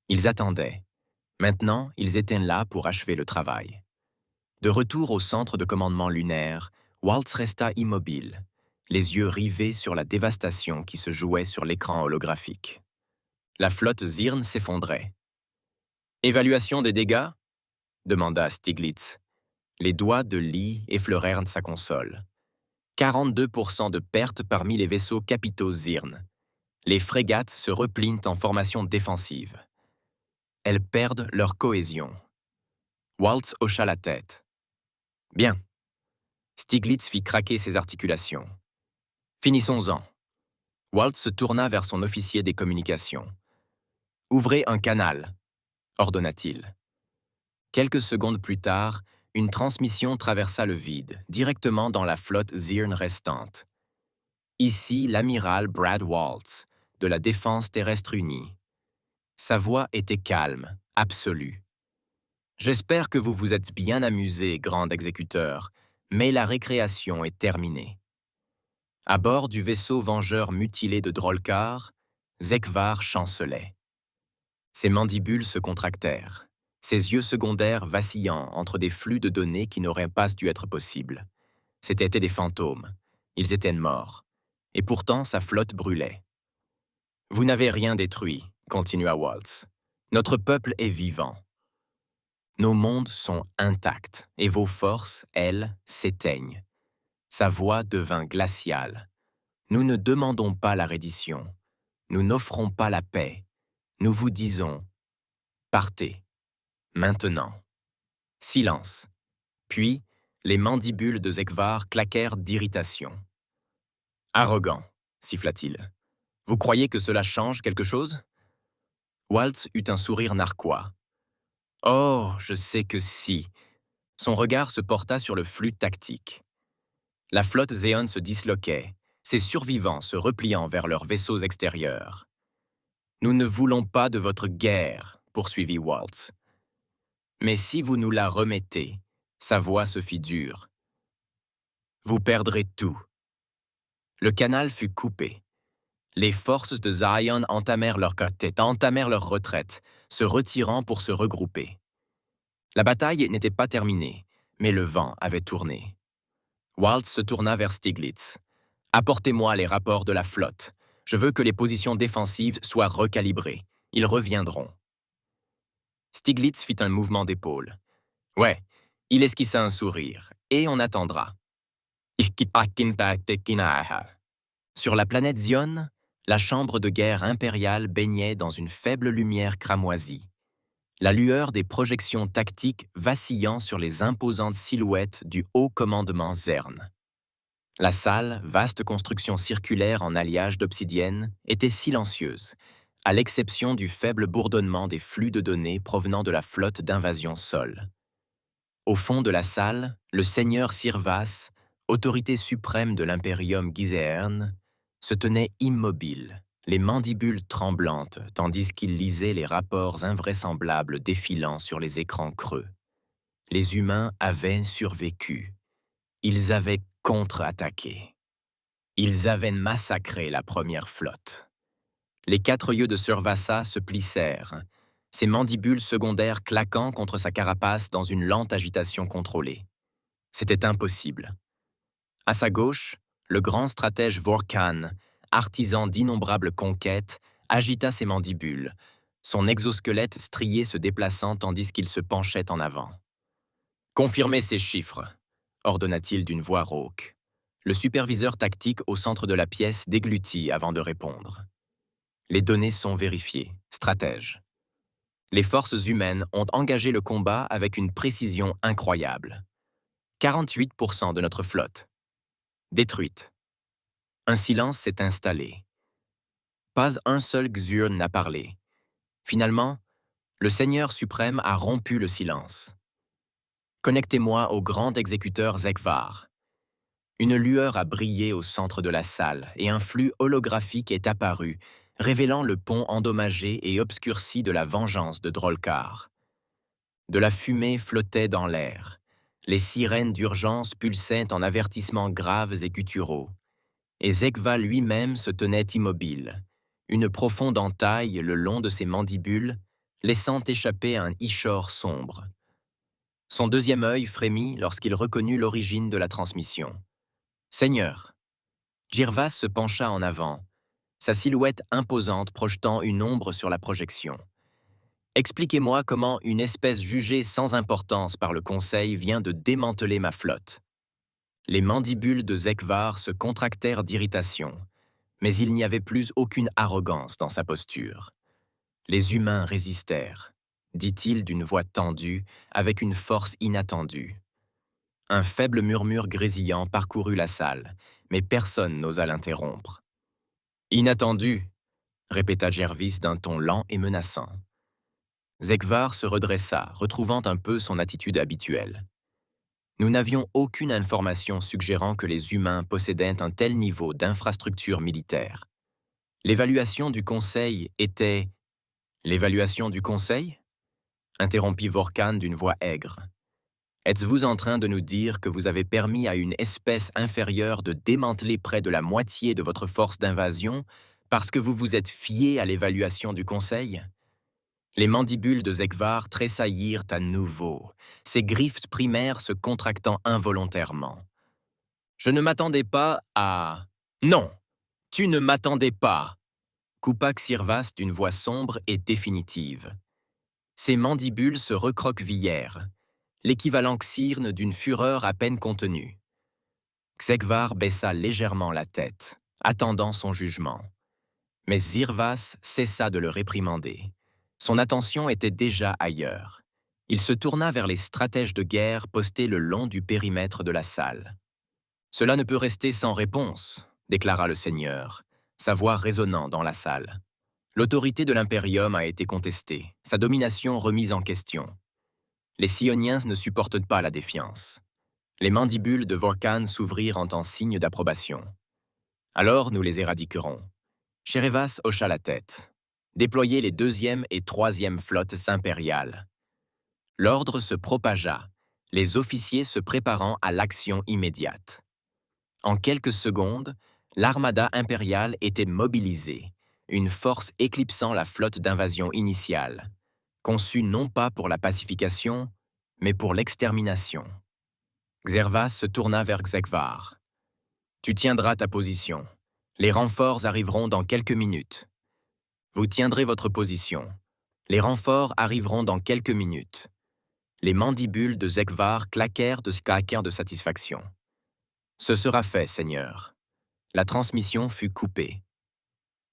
Ils attendaient. Maintenant, ils étaient là pour achever le travail. De retour au centre de commandement lunaire, Waltz resta immobile, les yeux rivés sur la dévastation qui se jouait sur l'écran holographique. La flotte Zirn s'effondrait. « Évaluation des dégâts ?» demanda Stiglitz. Les doigts de Lee effleurèrent sa console. 42% de pertes parmi les vaisseaux capitaux Zirn. Les frégates se replient en formation défensive. Elles perdent leur cohésion. Waltz hocha la tête. « Bien. » Stiglitz fit craquer ses articulations. « Finissons-en. » Waltz se tourna vers son officier des communications. « Ouvrez un canal, » ordonna-t-il. Quelques secondes plus tard, une transmission traversa le vide, directement dans la flotte Zirn restante. Ici l'amiral Brad Waltz, de la Défense terrestre unie. Sa voix était calme, absolue. « J'espère que vous vous êtes bien amusé, grand exécuteur, mais la récréation est terminée. » À bord du vaisseau vengeur mutilé de Drolkar, Zekvar chancelait. Ses mandibules se contractèrent, ses yeux secondaires vacillant entre des flux de données qui n'auraient pas dû être possibles. C'étaient des fantômes. Ils étaient morts. Et pourtant, sa flotte brûlait. « Vous n'avez rien détruit, » continua Waltz. « Notre peuple est vivant. Nos mondes sont intacts, et vos forces, elles, s'éteignent. » Sa voix devint glaciale. « Nous ne demandons pas la reddition. Nous n'offrons pas la paix. Nous vous disons, partez, maintenant. » Silence. Puis, les mandibules de Zekvar claquèrent d'irritation. « Arrogant, » siffla-t-il. « Vous croyez que cela change quelque chose ?» Waltz eut un sourire narquois. « Oh, je sais que si. » Son regard se porta sur le flux tactique. La flotte Zéon se disloquait, ses survivants se repliant vers leurs vaisseaux extérieurs. « Nous ne voulons pas de votre guerre, » poursuivit Waltz. « Mais si vous nous la remettez, Sa voix se fit dure. Vous perdrez tout. Le canal fut coupé. Les forces de Zion entamèrent leur retraite, se retirant pour se regrouper. La bataille n'était pas terminée, mais le vent avait tourné. Walt se tourna vers Stiglitz. « Apportez-moi les rapports de la flotte. Je veux que les positions défensives soient recalibrées. Ils reviendront. » Stiglitz fit un mouvement d'épaule. « Ouais, il esquissa un sourire, et on attendra. » Sur la planète Zion, la chambre de guerre impériale baignait dans une faible lumière cramoisie. La lueur des projections tactiques vacillant sur les imposantes silhouettes du haut commandement Zern. La salle, vaste construction circulaire en alliage d'obsidienne, était silencieuse, à l'exception du faible bourdonnement des flux de données provenant de la flotte d'invasion Sol. Au fond de la salle, le seigneur Sirvas, autorité suprême de l'impérium Gizéern, se tenait immobile, les mandibules tremblantes, tandis qu'il lisait les rapports invraisemblables défilant sur les écrans creux. Les humains avaient survécu. Ils avaient contre-attaqué. Ils avaient massacré la première flotte. Les 4 yeux de Survassa se plissèrent, ses mandibules secondaires claquant contre sa carapace dans une lente agitation contrôlée. C'était impossible. À sa gauche, le grand stratège Vorkan, artisan d'innombrables conquêtes, agita ses mandibules, son exosquelette strié se déplaçant tandis qu'il se penchait en avant. « Confirmez ces chiffres », ordonna-t-il d'une voix rauque. Le superviseur tactique au centre de la pièce déglutit avant de répondre. Les données sont vérifiées, stratège. Les forces humaines ont engagé le combat avec une précision incroyable. 48% de notre flotte. Détruite. Un silence s'est installé. Pas un seul Xur n'a parlé. Finalement, le Seigneur suprême a rompu le silence. Connectez-moi au grand exécuteur Zekvar. Une lueur a brillé au centre de la salle et un flux holographique est apparu, révélant le pont endommagé et obscurci de la vengeance de Drolkar. De la fumée flottait dans l'air. Les sirènes d'urgence pulsaient en avertissements graves et gutturaux. Et Zekva lui-même se tenait immobile, une profonde entaille le long de ses mandibules, laissant échapper un ishor sombre. Son deuxième œil frémit lorsqu'il reconnut l'origine de la transmission. « Seigneur !» Girvas se pencha en avant, sa silhouette imposante projetant une ombre sur la projection. « Expliquez-moi comment une espèce jugée sans importance par le Conseil vient de démanteler ma flotte. » Les mandibules de Zekvar se contractèrent d'irritation, mais il n'y avait plus aucune arrogance dans sa posture. Les humains résistèrent, dit-il d'une voix tendue, avec une force inattendue. Un faible murmure grésillant parcourut la salle, mais personne n'osa l'interrompre. « Inattendu !» répéta Jervis d'un ton lent et menaçant. Zekvar se redressa, retrouvant un peu son attitude habituelle. Nous n'avions aucune information suggérant que les humains possédaient un tel niveau d'infrastructure militaire. L'évaluation du Conseil était... « L'évaluation du Conseil ?» interrompit Vorkan d'une voix aigre. « Êtes-vous en train de nous dire que vous avez permis à une espèce inférieure de démanteler près de la moitié de votre force d'invasion parce que vous vous êtes fié à l'évaluation du Conseil ?» Les mandibules de Zekvar tressaillirent à nouveau, ses griffes primaires se contractant involontairement. « Je ne m'attendais pas à... »« Non, tu ne m'attendais pas !» coupa Xirvas d'une voix sombre et définitive. Ses mandibules se recroquevillèrent, l'équivalent xyrne d'une fureur à peine contenue. Xegvar baissa légèrement la tête, attendant son jugement. Mais Xirvas cessa de le réprimander. Son attention était déjà ailleurs. Il se tourna vers les stratèges de guerre postés le long du périmètre de la salle. « Cela ne peut rester sans réponse », déclara le seigneur, sa voix résonnant dans la salle. L'autorité de l'Imperium a été contestée, sa domination remise en question. Les Sioniens ne supportent pas la défiance. Les mandibules de Vorkan s'ouvrirent en signe d'approbation. Alors nous les éradiquerons. Sherevas hocha la tête. Déployez les 2e et 3e flottes impériales. L'ordre se propagea. les officiers se préparant à l'action immédiate. En quelques secondes, l'armada impériale était mobilisée, une force éclipsant la flotte d'invasion initiale, conçue non pas pour la pacification, mais pour l'extermination. Xervas se tourna vers Xegvar. « Tu tiendras ta position. Les renforts arriveront dans quelques minutes. » « Vous tiendrez votre position. Les renforts arriveront dans quelques minutes. » Les mandibules de Xegvar claquèrent de satisfaction. « Ce sera fait, Seigneur. » La transmission fut coupée.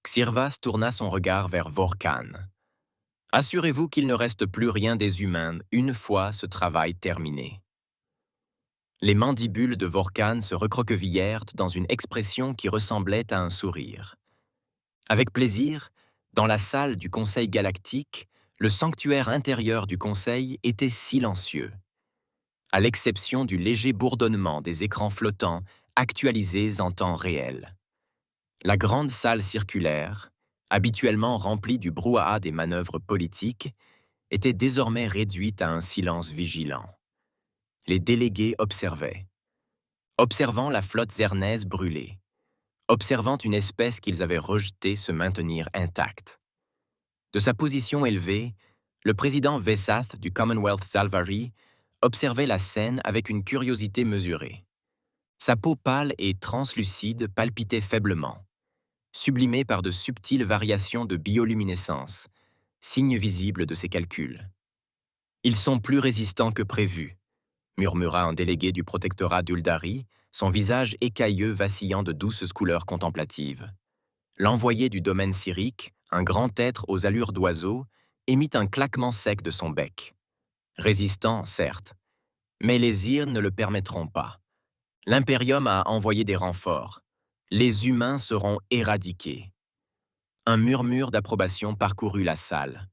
Xirvas tourna son regard vers Vorkan. « Assurez-vous qu'il ne reste plus rien des humains une fois ce travail terminé. » Les mandibules de Vorkan se recroquevillèrent dans une expression qui ressemblait à un sourire. Avec plaisir, dans la salle du Conseil galactique, le sanctuaire intérieur du Conseil était silencieux, à l'exception du léger bourdonnement des écrans flottants actualisés en temps réel. La grande salle circulaire, habituellement remplie du brouhaha des manœuvres politiques, était désormais réduite à un silence vigilant. Les délégués observaient. Observant la flotte zernaise brûler, observant une espèce qu'ils avaient rejetée se maintenir intacte. De sa position élevée, le président Vesath du Commonwealth Zalvari observait la scène avec une curiosité mesurée. Sa peau pâle et translucide palpitait faiblement, sublimée par de subtiles variations de bioluminescence, signe visible de ses calculs. « Ils sont plus résistants que prévu », murmura un délégué du protectorat d'Uldari, son visage écailleux vacillant de douces couleurs contemplatives. L'envoyé du domaine syrique, un grand être aux allures d'oiseau, émit un claquement sec de son bec. Résistant, certes, mais les Irnes ne le permettront pas. L'Imperium a envoyé des renforts. Les humains seront éradiqués. Un murmure d'approbation parcourut la salle.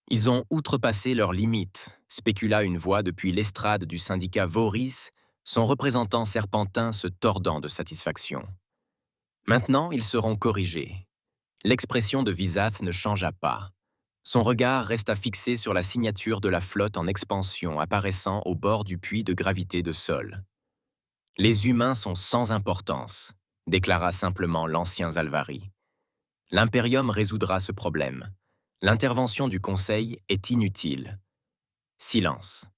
Ils ont outrepassé leurs limites, spécula une voix depuis l'estrade du syndicat Voris, son représentant serpentin se tordant de satisfaction. Maintenant, ils seront corrigés. L'expression de Visath ne changea pas. Son regard resta fixé sur la signature de la flotte en expansion apparaissant au bord du puits de gravité de Sol. « Les humains sont sans importance », déclara simplement l'ancien Zalvari. « L'Imperium résoudra ce problème. L'intervention du Conseil est inutile. » Silence.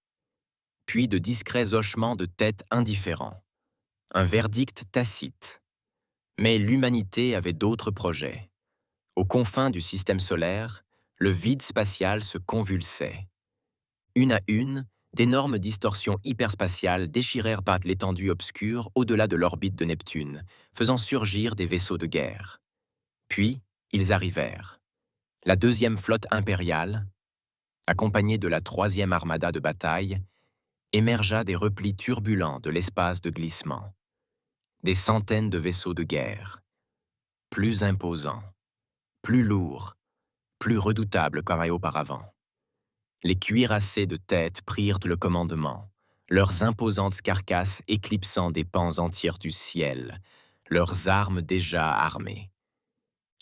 Puis de discrets hochements de tête indifférents. Un verdict tacite. Mais l'humanité avait d'autres projets. Aux confins du système solaire, le vide spatial se convulsait. Une à une, d'énormes distorsions hyperspatiales déchirèrent par l'étendue obscure au-delà de l'orbite de Neptune, faisant surgir des vaisseaux de guerre. Puis, ils arrivèrent. La deuxième flotte impériale, accompagnée de la troisième armada de bataille, émergea des replis turbulents de l'espace de glissement. Des centaines de vaisseaux de guerre, plus imposants, plus lourds, plus redoutables qu'auparavant. Les cuirassés de tête prirent le commandement, leurs imposantes carcasses éclipsant des pans entiers du ciel, leurs armes déjà armées.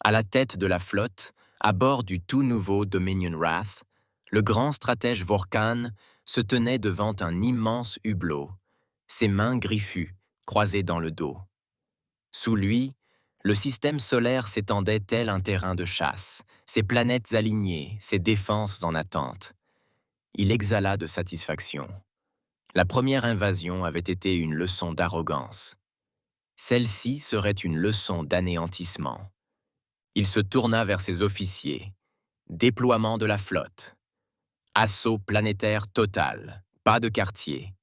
À la tête de la flotte, à bord du tout nouveau Dominion Wrath, le grand stratège Vorkan se tenait devant un immense hublot, ses mains griffues, croisées dans le dos. Sous lui, le système solaire s'étendait tel un terrain de chasse, ses planètes alignées, ses défenses en attente. Il exhala de satisfaction. La première invasion avait été une leçon d'arrogance. Celle-ci serait une leçon d'anéantissement. Il se tourna vers ses officiers. Déploiement de la flotte. Assaut planétaire total. Pas de quartier.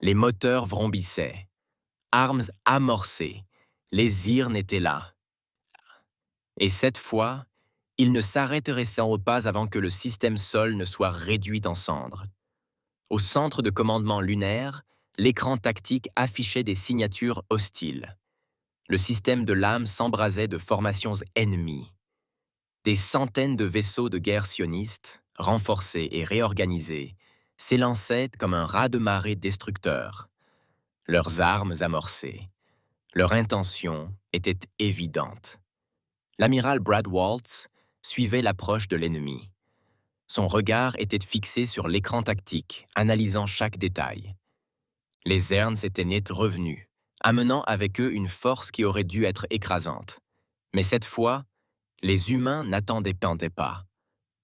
Les moteurs vrombissaient. Armes amorcées. Les Irnes étaient là. Et cette fois, il ne s'arrêterait pas avant que le système Sol ne soit réduit en cendres. Au centre de commandement lunaire, l'écran tactique affichait des signatures hostiles. Le système de l'âme s'embrasait de formations ennemies. Des centaines de vaisseaux de guerre sionistes, renforcés et réorganisés, s'élançaient comme un raz-de-marée destructeur. Leurs armes amorcées. Leur intention était évidente. L'amiral Brad Waltz suivait l'approche de l'ennemi. Son regard était fixé sur l'écran tactique, analysant chaque détail. Les Zerns étaient net revenus, amenant avec eux une force qui aurait dû être écrasante. Mais cette fois, les humains n'attendaient pas.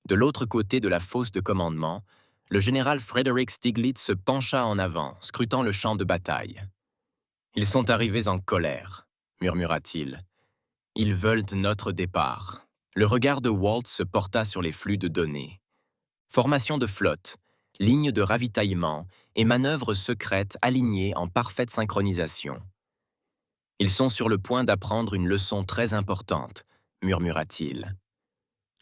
De l'autre côté de la fosse de commandement, le général Frederick Stiglitz se pencha en avant, scrutant le champ de bataille. « Ils sont arrivés en colère », murmura-t-il. « Ils veulent notre départ. » Le regard de Walt se porta sur les flux de données. Formation de flotte, lignes de ravitaillement et manœuvres secrètes alignées en parfaite synchronisation. « Ils sont sur le point d'apprendre une leçon très importante », murmura-t-il.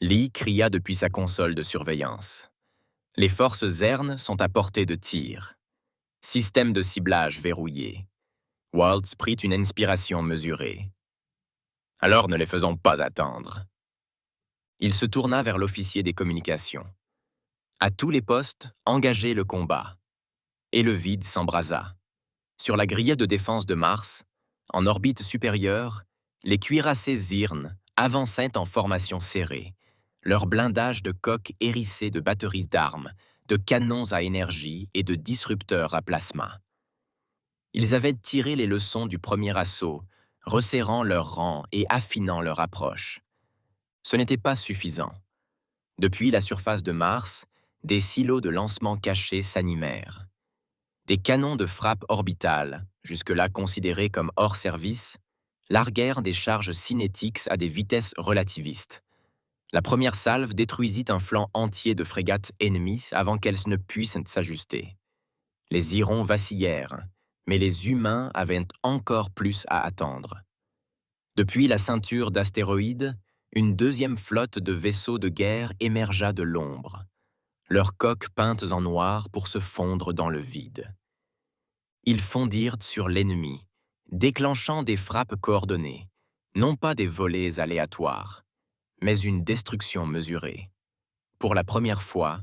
Lee cria depuis sa console de surveillance. « Les forces Zern sont à portée de tir. Système de ciblage verrouillé. » Waltz prit une inspiration mesurée. « Alors ne les faisons pas attendre. » Il se tourna vers l'officier des communications. « À tous les postes, engagez le combat. » Et le vide s'embrasa. Sur la grille de défense de Mars, en orbite supérieure, les cuirassés Zirn avançaient en formation serrée, leur blindage de coques hérissé de batteries d'armes, de canons à énergie et de disrupteurs à plasma. Ils avaient tiré les leçons du premier assaut, resserrant leurs rangs et affinant leur approche. Ce n'était pas suffisant. Depuis la surface de Mars, des silos de lancement cachés s'animèrent. Des canons de frappe orbitale, jusque-là considérés comme hors service, larguèrent des charges cinétiques à des vitesses relativistes. La première salve détruisit un flanc entier de frégates ennemies avant qu'elles ne puissent s'ajuster. Les Hirons vacillèrent, mais les humains avaient encore plus à attendre. Depuis la ceinture d'astéroïdes, une deuxième flotte de vaisseaux de guerre émergea de l'ombre, leurs coques peintes en noir pour se fondre dans le vide. Ils fondirent sur l'ennemi, déclenchant des frappes coordonnées, non pas des volées aléatoires, mais une destruction mesurée. Pour la première fois,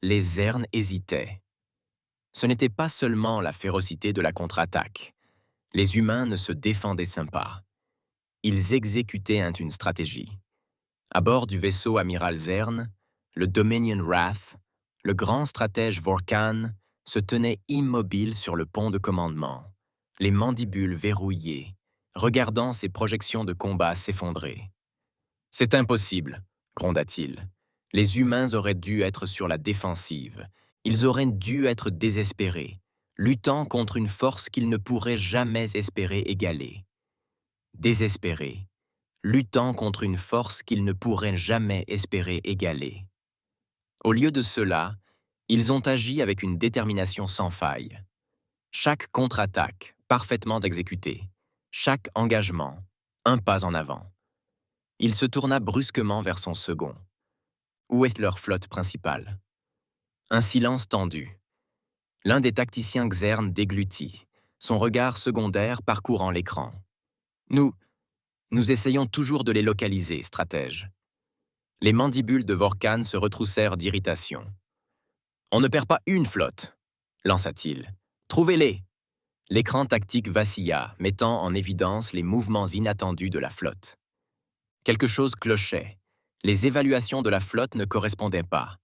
les Zerns hésitaient. Ce n'était pas seulement la férocité de la contre-attaque. Les humains ne se défendaient pas. Ils exécutaient une stratégie. À bord du vaisseau amiral Zern, le Dominion Wrath, le grand stratège Vorkan se tenait immobile sur le pont de commandement, les mandibules verrouillées, regardant ses projections de combat s'effondrer. « C'est impossible », gronda-t-il. « Les humains auraient dû être sur la défensive. Ils auraient dû être désespérés, luttant contre une force qu'ils ne pourraient jamais espérer égaler. Désespérés, luttant contre une force qu'ils ne pourraient jamais espérer égaler. Au lieu de cela, ils ont agi avec une détermination sans faille. Chaque contre-attaque, parfaitement exécutée. Chaque engagement, un pas en avant. » Il se tourna brusquement vers son second. « Où est leur flotte principale ?» Un silence tendu. L'un des tacticiens Xern déglutit, son regard secondaire parcourant l'écran. « Nous essayons toujours de les localiser, stratège. » Les mandibules de Vorkan se retroussèrent d'irritation. « On ne perd pas une flotte, » lança-t-il. « Trouvez-les !» L'écran tactique vacilla, mettant en évidence les mouvements inattendus de la flotte. Quelque chose clochait. Les évaluations de la flotte ne correspondaient pas.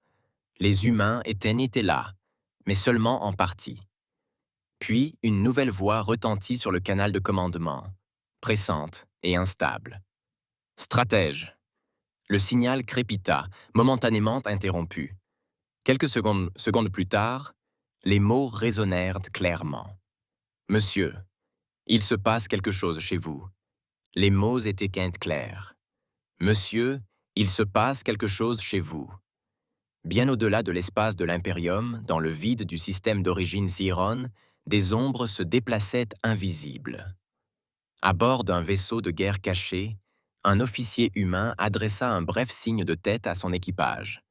Les humains étaient là, mais seulement en partie. Puis, une nouvelle voix retentit sur le canal de commandement, pressante et instable. « Stratège !» Le signal crépita, momentanément interrompu. Quelques secondes plus tard, les mots résonnèrent clairement. « Monsieur, il se passe quelque chose chez vous. » Les mots étaient clairs. « Monsieur, il se passe quelque chose chez vous. » Bien au-delà de l'espace de l'Imperium, dans le vide du système d'origine Ziron, des ombres se déplaçaient invisibles. À bord d'un vaisseau de guerre caché, un officier humain adressa un bref signe de tête à son équipage.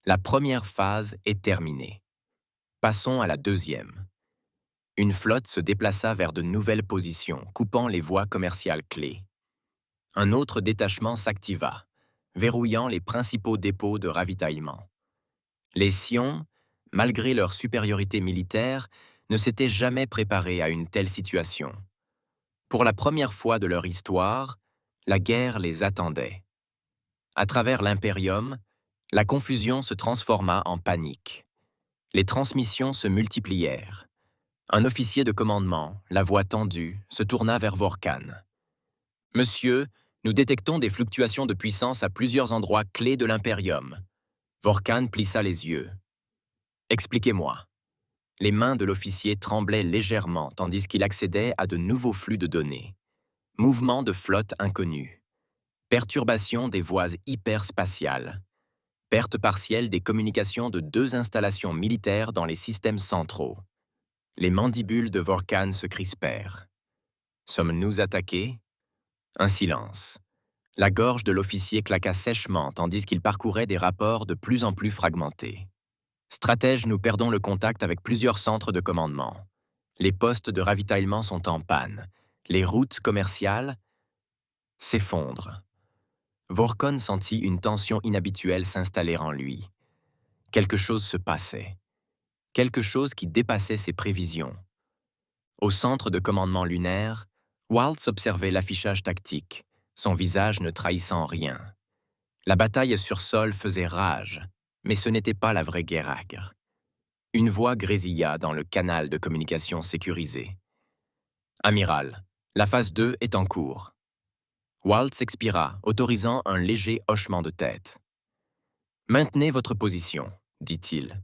La première phase est terminée. Passons à la deuxième. Une flotte se déplaça vers de nouvelles positions, coupant les voies commerciales clés. Un autre détachement s'activa, verrouillant les principaux dépôts de ravitaillement. Les Sions, malgré leur supériorité militaire, ne s'étaient jamais préparés à une telle situation. Pour la première fois de leur histoire, la guerre les attendait. À travers l'Imperium, la confusion se transforma en panique. Les transmissions se multiplièrent. Un officier de commandement, la voix tendue, se tourna vers Vorkan. « Monsieur, nous détectons des fluctuations de puissance à plusieurs endroits clés de l'Imperium. » Vorkan plissa les yeux. « Expliquez-moi. » Les mains de l'officier tremblaient légèrement tandis qu'il accédait à de nouveaux flux de données. Mouvements de flotte inconnus. Perturbation des voies hyperspatiales. Perte partielle des communications de 2 installations militaires dans les systèmes centraux. Les mandibules de Vorkan se crispèrent. Sommes-nous attaqués? Un silence. La gorge de l'officier claqua sèchement tandis qu'il parcourait des rapports de plus en plus fragmentés. Stratège, nous perdons le contact avec plusieurs centres de commandement. Les postes de ravitaillement sont en panne. Les routes commerciales s'effondrent. Vorkon sentit une tension inhabituelle s'installer en lui. Quelque chose se passait. Quelque chose qui dépassait ses prévisions. Au centre de commandement lunaire, Waltz observait l'affichage tactique, son visage ne trahissant rien. La bataille sur sol faisait rage, mais ce n'était pas la vraie guerre âcre. Une voix grésilla dans le canal de communication sécurisé. « Amiral, la phase 2 est en cours. » Waltz expira, autorisant un léger hochement de tête. « Maintenez votre position, dit-il.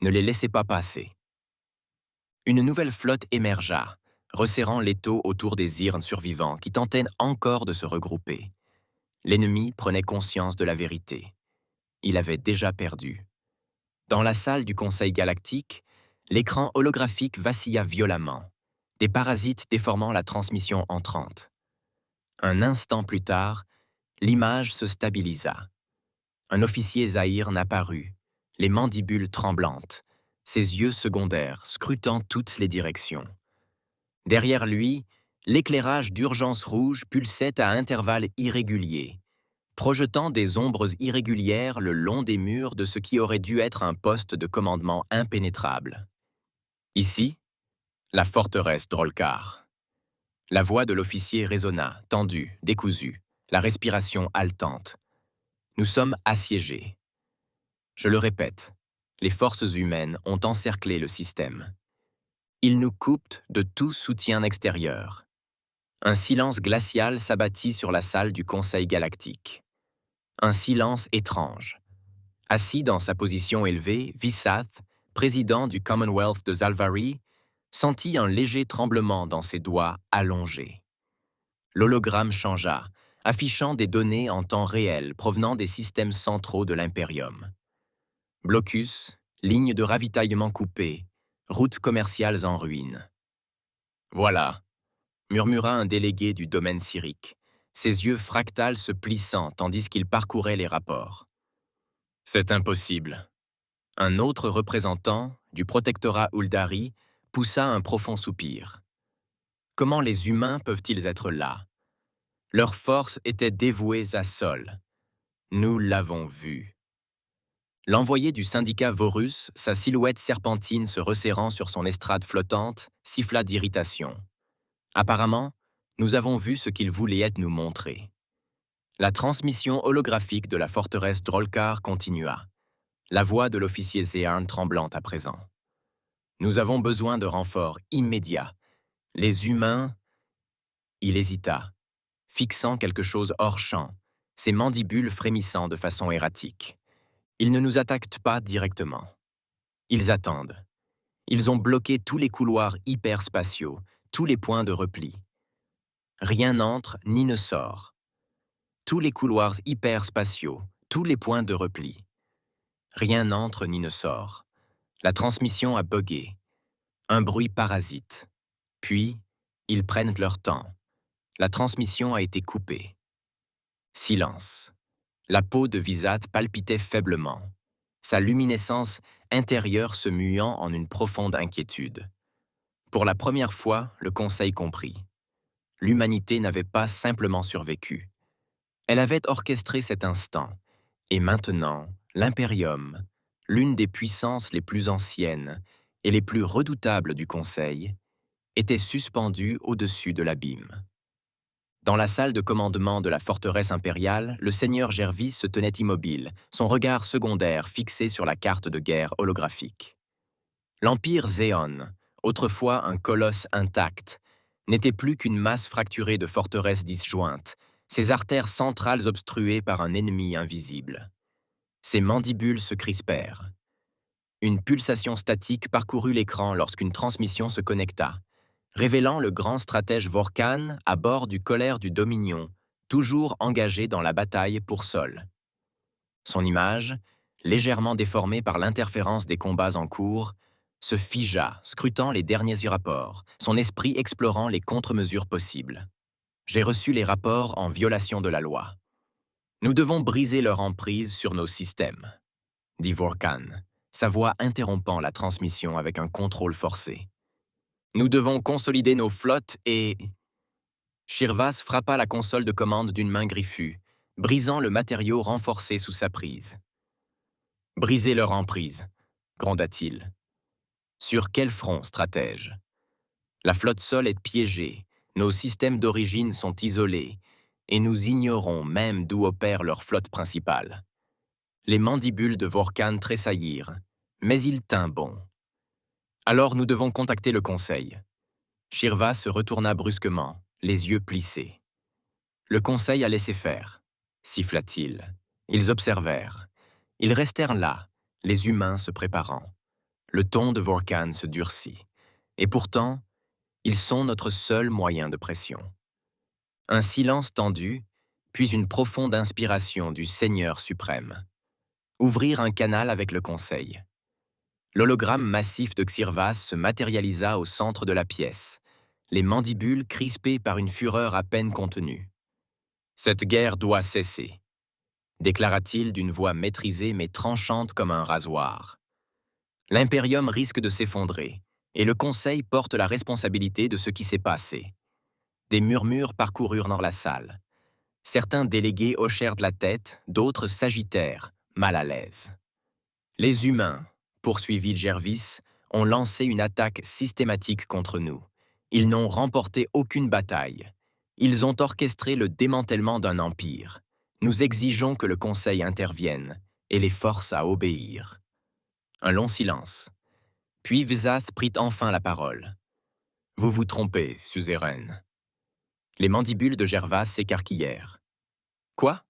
Ne les laissez pas passer. » Une nouvelle flotte émergea, resserrant l'étau autour des Irnes survivants qui tentaient encore de se regrouper. L'ennemi prenait conscience de la vérité. Il avait déjà perdu. Dans la salle du Conseil galactique, l'écran holographique vacilla violemment, des parasites déformant la transmission entrante. Un instant plus tard, l'image se stabilisa. Un officier Zahir apparut, les mandibules tremblantes, ses yeux secondaires scrutant toutes les directions. Derrière lui, l'éclairage d'urgence rouge pulsait à intervalles irréguliers, projetant des ombres irrégulières le long des murs de ce qui aurait dû être un poste de commandement impénétrable. Ici, la forteresse Drolkar. La voix de l'officier résonna, tendue, décousue, la respiration haletante. Nous sommes assiégés. Je le répète, les forces humaines ont encerclé le système. Ils nous coupent de tout soutien extérieur. Un silence glacial s'abattit sur la salle du Conseil galactique. Un silence étrange. Assis dans sa position élevée, Visath, président du Commonwealth de Zalvari, sentit un léger tremblement dans ses doigts allongés. L'hologramme changea, affichant des données en temps réel provenant des systèmes centraux de l'Imperium. Blocus, lignes de ravitaillement coupées, routes commerciales en ruine. « Voilà », murmura un délégué du domaine syrique, ses yeux fractales se plissant tandis qu'il parcourait les rapports. « C'est impossible. » Un autre représentant, du protectorat Uldari, poussa un profond soupir. Comment les humains peuvent-ils être là? Leurs forces étaient dévouées à Sol. Nous l'avons vu. L'envoyé du syndicat Vorus, sa silhouette serpentine se resserrant sur son estrade flottante, siffla d'irritation. Apparemment, nous avons vu ce qu'il voulait nous montrer. La transmission holographique de la forteresse Drolkar continua. La voix de l'officier Zéarn tremblante à présent. Nous avons besoin de renforts immédiats. Les humains... Il hésita, fixant quelque chose hors champ, ses mandibules frémissant de façon erratique. Ils ne nous attaquent pas directement. Ils attendent. Ils ont bloqué tous les couloirs hyperspatiaux, tous les points de repli. Rien n'entre ni ne sort. Tous les couloirs hyperspatiaux, tous les points de repli. Rien n'entre ni ne sort. La transmission a buggé. Un bruit parasite. Puis, ils prennent leur temps. La transmission a été coupée. Silence. La peau de Visath palpitait faiblement, sa luminescence intérieure se muant en une profonde inquiétude. Pour la première fois, le Conseil comprit. L'humanité n'avait pas simplement survécu. Elle avait orchestré cet instant, et maintenant, l'Imperium, l'une des puissances les plus anciennes et les plus redoutables du Conseil, était suspendue au-dessus de l'abîme. Dans la salle de commandement de la forteresse impériale, le seigneur Gervis se tenait immobile, son regard secondaire fixé sur la carte de guerre holographique. L'Empire Zéon, autrefois un colosse intact, n'était plus qu'une masse fracturée de forteresses disjointes, ses artères centrales obstruées par un ennemi invisible. Ses mandibules se crispèrent. Une pulsation statique parcourut l'écran lorsqu'une transmission se connecta, révélant le grand stratège Vorkan à bord du colère du Dominion, toujours engagé dans la bataille pour Sol. Son image, légèrement déformée par l'interférence des combats en cours, se figea, scrutant les derniers rapports, son esprit explorant les contre-mesures possibles. J'ai reçu les rapports en violation de la loi. Nous devons briser leur emprise sur nos systèmes, dit Vorkan, sa voix interrompant la transmission avec un contrôle forcé. Nous devons consolider nos flottes et... Shirvas frappa la console de commande d'une main griffue, brisant le matériau renforcé sous sa prise. Briser leur emprise, gronda-t-il. Sur quel front, stratège? La flotte Sol est piégée, nos systèmes d'origine sont isolés, et nous ignorons même d'où opère leur flotte principale. Les mandibules de Vorkan tressaillirent, mais il tint bon. Alors nous devons contacter le Conseil. Shirva se retourna brusquement, les yeux plissés. Le Conseil a laissé faire, siffla-t-il. Ils observèrent. Ils restèrent là, les humains se préparant. Le ton de Vorkan se durcit. Et pourtant, ils sont notre seul moyen de pression. Un silence tendu, puis une profonde inspiration du Seigneur suprême. Ouvrir un canal avec le Conseil. L'hologramme massif de Xirvas se matérialisa au centre de la pièce, les mandibules crispées par une fureur à peine contenue. « Cette guerre doit cesser », déclara-t-il d'une voix maîtrisée mais tranchante comme un rasoir. « L'Impérium risque de s'effondrer, et le Conseil porte la responsabilité de ce qui s'est passé. » Des murmures parcoururent dans la salle. Certains délégués hochèrent de la tête, d'autres s'agitèrent, mal à l'aise. « Les humains, poursuivit Gervis, ont lancé une attaque systématique contre nous. Ils n'ont remporté aucune bataille. Ils ont orchestré le démantèlement d'un empire. Nous exigeons que le Conseil intervienne et les force à obéir. » Un long silence. Puis Vzath prit enfin la parole. « Vous vous trompez, suzeraine. » Les mandibules de Gervas s'écarquillèrent. « Quoi ?»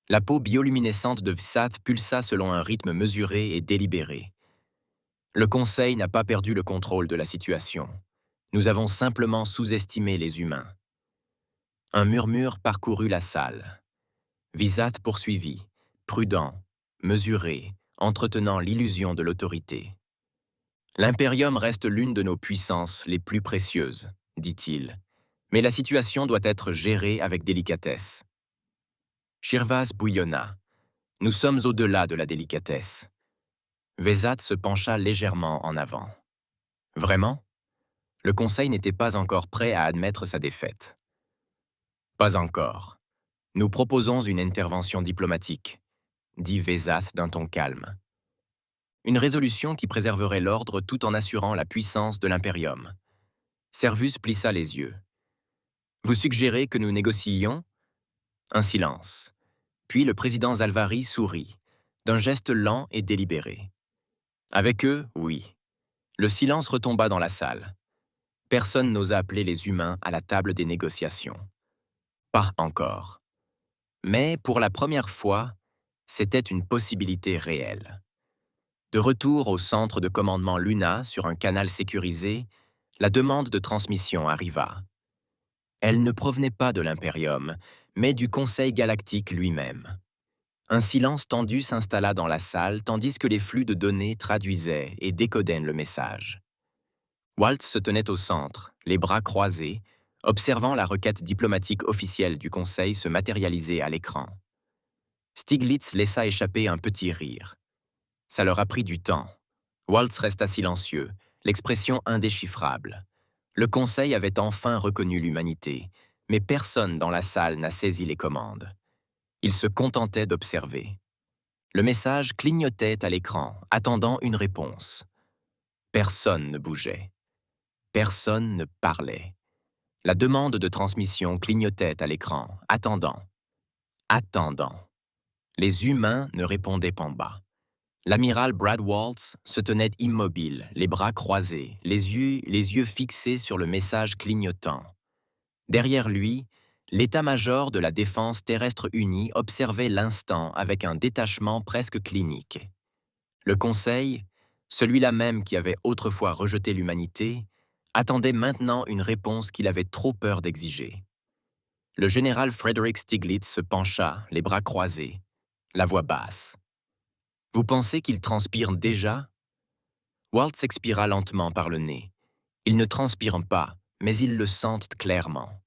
La peau bioluminescente de Vzath pulsa selon un rythme mesuré et délibéré. Le Conseil n'a pas perdu le contrôle de la situation. Nous avons simplement sous-estimé les humains. Un murmure parcourut la salle. Vzath poursuivit, prudent, mesuré, entretenant l'illusion de l'autorité. L'Impérium reste l'une de nos puissances les plus précieuses, dit-il, mais la situation doit être gérée avec délicatesse. Shirvas bouillonna. Nous sommes au-delà de la délicatesse. Vzath se pencha légèrement en avant. Vraiment? Le Conseil n'était pas encore prêt à admettre sa défaite. Pas encore. Nous proposons une intervention diplomatique, dit Vzath d'un ton calme. Une résolution qui préserverait l'ordre tout en assurant la puissance de l'Impérium. Servus plissa les yeux. Vous suggérez que nous négocions? Un silence. Puis le président Zalvari sourit, d'un geste lent et délibéré. Avec eux, oui. Le silence retomba dans la salle. Personne n'osa appeler les humains à la table des négociations. Pas encore. Mais pour la première fois, c'était une possibilité réelle. De retour au centre de commandement Luna sur un canal sécurisé, la demande de transmission arriva. Elle ne provenait pas de l'Impérium, mais du Conseil galactique lui-même. Un silence tendu s'installa dans la salle tandis que les flux de données traduisaient et décodaient le message. Waltz se tenait au centre, les bras croisés, observant la requête diplomatique officielle du Conseil se matérialiser à l'écran. Stiglitz laissa échapper un petit rire. Ça leur a pris du temps. Waltz resta silencieux, l'expression indéchiffrable. Le Conseil avait enfin reconnu l'humanité, mais personne dans la salle n'a saisi les commandes. Il se contentait d'observer. Le message clignotait à l'écran, attendant une réponse. Personne ne bougeait. Personne ne parlait. La demande de transmission clignotait à l'écran, attendant. Attendant. Les humains ne répondaient pas en bas. L'amiral Brad Waltz se tenait immobile, les bras croisés, les yeux fixés sur le message clignotant. Derrière lui, l'état-major de la défense terrestre unie observait l'instant avec un détachement presque clinique. Le Conseil, celui-là même qui avait autrefois rejeté l'humanité, attendait maintenant une réponse qu'il avait trop peur d'exiger. Le général Frederick Stiglitz se pencha, les bras croisés, la voix basse. « Vous pensez qu'il transpire déjà ?» Waltz expira lentement par le nez. Ils ne transpirent pas, mais ils le sentent clairement.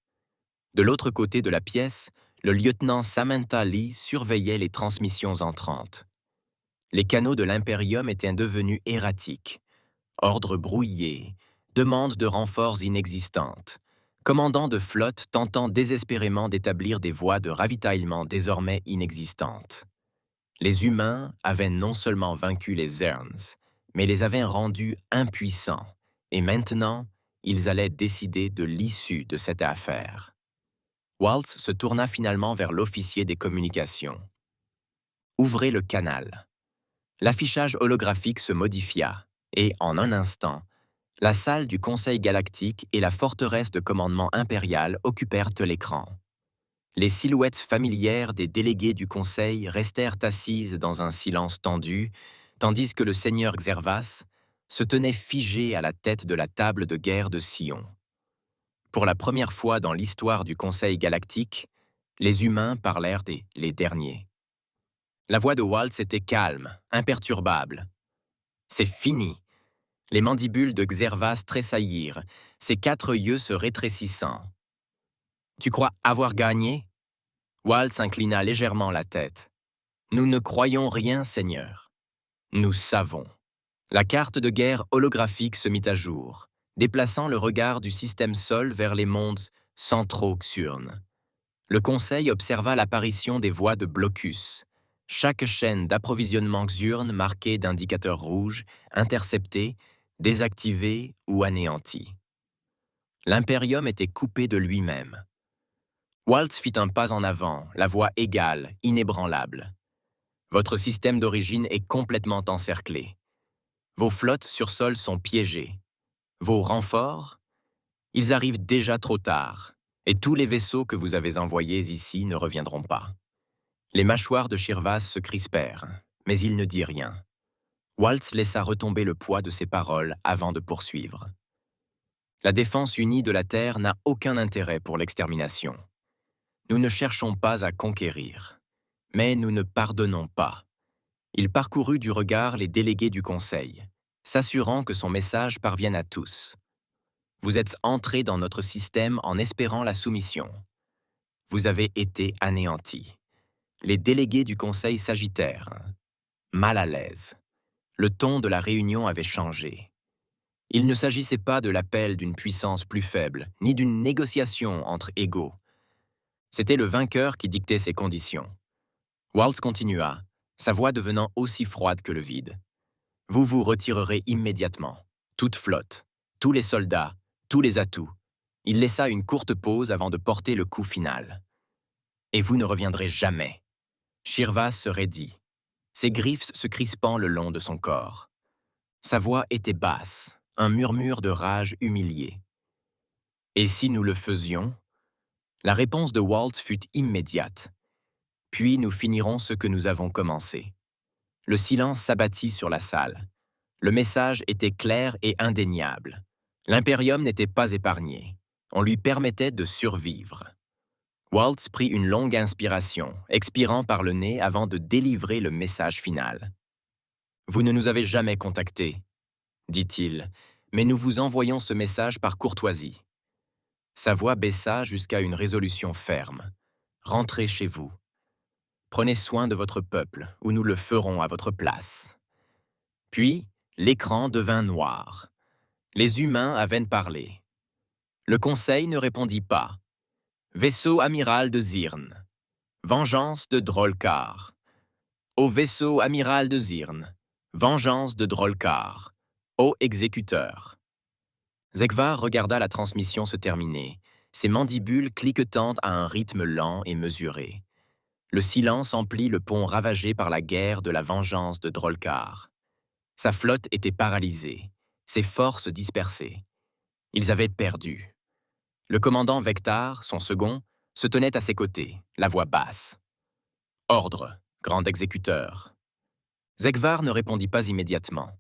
De l'autre côté de la pièce, le lieutenant Samantha Lee surveillait les transmissions entrantes. Les canaux de l'Imperium étaient devenus erratiques. Ordres brouillés, demandes de renforts inexistantes, commandants de flotte tentant désespérément d'établir des voies de ravitaillement désormais inexistantes. Les humains avaient non seulement vaincu les Zerns, mais les avaient rendus impuissants, et maintenant, ils allaient décider de l'issue de cette affaire. Waltz se tourna finalement vers l'officier des communications. « Ouvrez le canal. » L'affichage holographique se modifia, et, en un instant, la salle du Conseil galactique et la forteresse de commandement impérial occupèrent l'écran. Les silhouettes familières des délégués du Conseil restèrent assises dans un silence tendu, tandis que le seigneur Xervas se tenait figé à la tête de la table de guerre de Sion. Pour la première fois dans l'histoire du Conseil galactique, les humains parlèrent les derniers. La voix de Waltz était calme, imperturbable. « C'est fini !» Les mandibules de Xervas tressaillirent, ses 4 yeux se rétrécissant. « Tu crois avoir gagné ?» Waltz inclina légèrement la tête. « Nous ne croyons rien, Seigneur. Nous savons. » La carte de guerre holographique se mit à jour, déplaçant le regard du système Sol vers les mondes centro-Xurn. Le Conseil observa l'apparition des voies de blocus, chaque chaîne d'approvisionnement Xurn marquée d'indicateurs rouges, interceptée, désactivée ou anéantie. L'Imperium était coupé de lui-même. Waltz fit un pas en avant, la voix égale, inébranlable. « Votre système d'origine est complètement encerclé. Vos flottes sur sol sont piégées. Vos renforts? Ils arrivent déjà trop tard, et tous les vaisseaux que vous avez envoyés ici ne reviendront pas. » Les mâchoires de Shirvas se crispèrent, mais il ne dit rien. Waltz laissa retomber le poids de ses paroles avant de poursuivre. La défense unie de la Terre n'a aucun intérêt pour l'extermination. Nous ne cherchons pas à conquérir, mais nous ne pardonnons pas. Il parcourut du regard les délégués du Conseil, s'assurant que son message parvienne à tous. Vous êtes entrés dans notre système en espérant la soumission. Vous avez été anéantis. Les délégués du Conseil s'agitèrent, mal à l'aise. Le ton de la réunion avait changé. Il ne s'agissait pas de l'appel d'une puissance plus faible, ni d'une négociation entre égaux. C'était le vainqueur qui dictait ses conditions. Waltz continua, sa voix devenant aussi froide que le vide. Vous vous retirerez immédiatement. Toute flotte, tous les soldats, tous les atouts. Il laissa une courte pause avant de porter le coup final. Et vous ne reviendrez jamais. Shirvas se raidit, ses griffes se crispant le long de son corps. Sa voix était basse, un murmure de rage humiliée. Et si nous le faisions? La réponse de Waltz fut immédiate. Puis nous finirons ce que nous avons commencé. Le silence s'abattit sur la salle. Le message était clair et indéniable. L'Imperium n'était pas épargné. On lui permettait de survivre. Waltz prit une longue inspiration, expirant par le nez avant de délivrer le message final. « Vous ne nous avez jamais contactés, » dit-il, « mais nous vous envoyons ce message par courtoisie. » Sa voix baissa jusqu'à une résolution ferme. « Rentrez chez vous. Prenez soin de votre peuple, ou nous le ferons à votre place. » Puis, l'écran devint noir. Les humains avaient parlé. Le Conseil ne répondit pas. Vaisseau amiral de Zirn. Vengeance de Drolkar. Au vaisseau amiral de Zirn. Vengeance de Drolkar. Ô exécuteur. Zegvar regarda la transmission se terminer, ses mandibules cliquetant à un rythme lent et mesuré. Le silence emplit le pont ravagé par la guerre de la vengeance de Drolkar. Sa flotte était paralysée, ses forces dispersées. Ils avaient perdu. Le commandant Vectar, son second, se tenait à ses côtés, la voix basse. « Ordre, grand exécuteur. » Zegvar ne répondit pas immédiatement.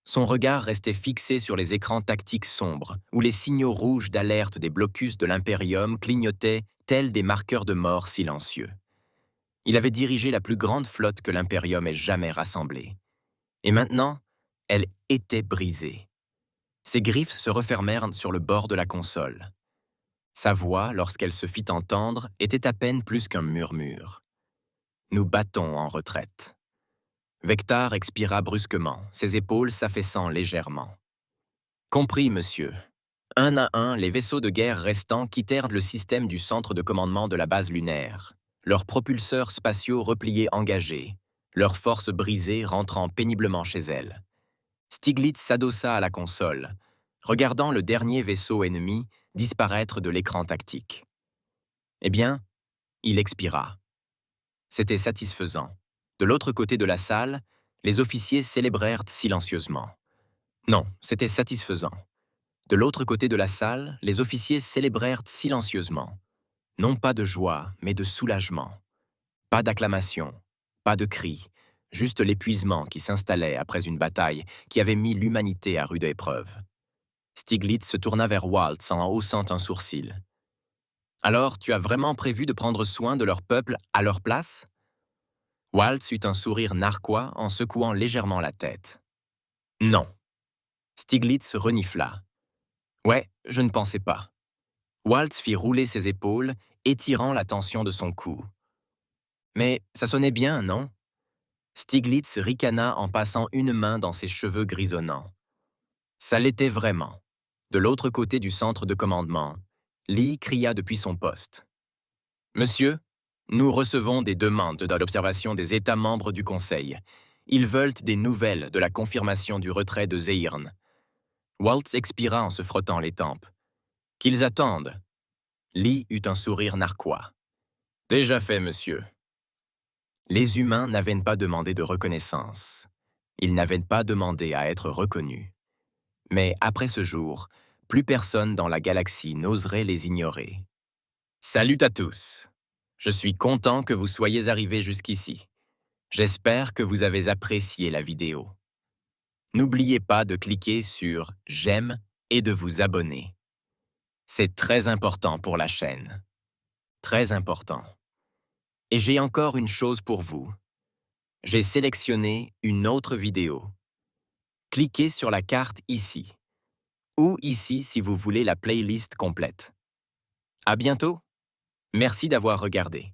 Son regard restait fixé sur les écrans tactiques sombres, où les signaux rouges d'alerte des blocus de l'Imperium clignotaient tels des marqueurs de mort silencieux. Il avait dirigé la plus grande flotte que l'Imperium ait jamais rassemblée. Et maintenant, elle était brisée. Ses griffes se refermèrent sur le bord de la console. Sa voix, lorsqu'elle se fit entendre, était à peine plus qu'un murmure. « Nous battons en retraite. » Vectar expira brusquement, ses épaules s'affaissant légèrement. « Compris, monsieur. » Un à un, les vaisseaux de guerre restants quittèrent le système du centre de commandement de la base lunaire, leurs propulseurs spatiaux repliés engagés, leurs forces brisées rentrant péniblement chez elles. Stiglitz s'adossa à la console, regardant le dernier vaisseau ennemi disparaître de l'écran tactique. Eh bien, il expira. C'était satisfaisant. De l'autre côté de la salle, les officiers célébrèrent silencieusement. Non, c'était satisfaisant. De l'autre côté de la salle, les officiers célébrèrent silencieusement. Non pas de joie, mais de soulagement. Pas d'acclamation, pas de cris, juste l'épuisement qui s'installait après une bataille qui avait mis l'humanité à rude épreuve. Stiglitz se tourna vers Waltz en haussant un sourcil. « Alors, tu as vraiment prévu de prendre soin de leur peuple à leur place ?» Waltz eut un sourire narquois en secouant légèrement la tête. « Non. » Stiglitz renifla. « Ouais, je ne pensais pas. » Waltz fit rouler ses épaules, étirant la tension de son cou. « Mais ça sonnait bien, non ?» Stiglitz ricana en passant une main dans ses cheveux grisonnants. Ça l'était vraiment. De l'autre côté du centre de commandement, Lee cria depuis son poste. « Monsieur, nous recevons des demandes dans l'observation des États membres du Conseil. Ils veulent des nouvelles de la confirmation du retrait de Zehirn. » Waltz expira en se frottant les tempes. « Qu'ils attendent. » Lee eut un sourire narquois. « Déjà fait, monsieur. » Les humains n'avaient pas demandé de reconnaissance. Ils n'avaient pas demandé à être reconnus. Mais après ce jour, plus personne dans la galaxie n'oserait les ignorer. Salut à tous. Je suis content que vous soyez arrivés jusqu'ici. J'espère que vous avez apprécié la vidéo. N'oubliez pas de cliquer sur « J'aime » et de vous abonner. C'est très important pour la chaîne. Très important. Et j'ai encore une chose pour vous. J'ai sélectionné une autre vidéo. Cliquez sur la carte ici, ou ici si vous voulez la playlist complète. À bientôt. Merci d'avoir regardé.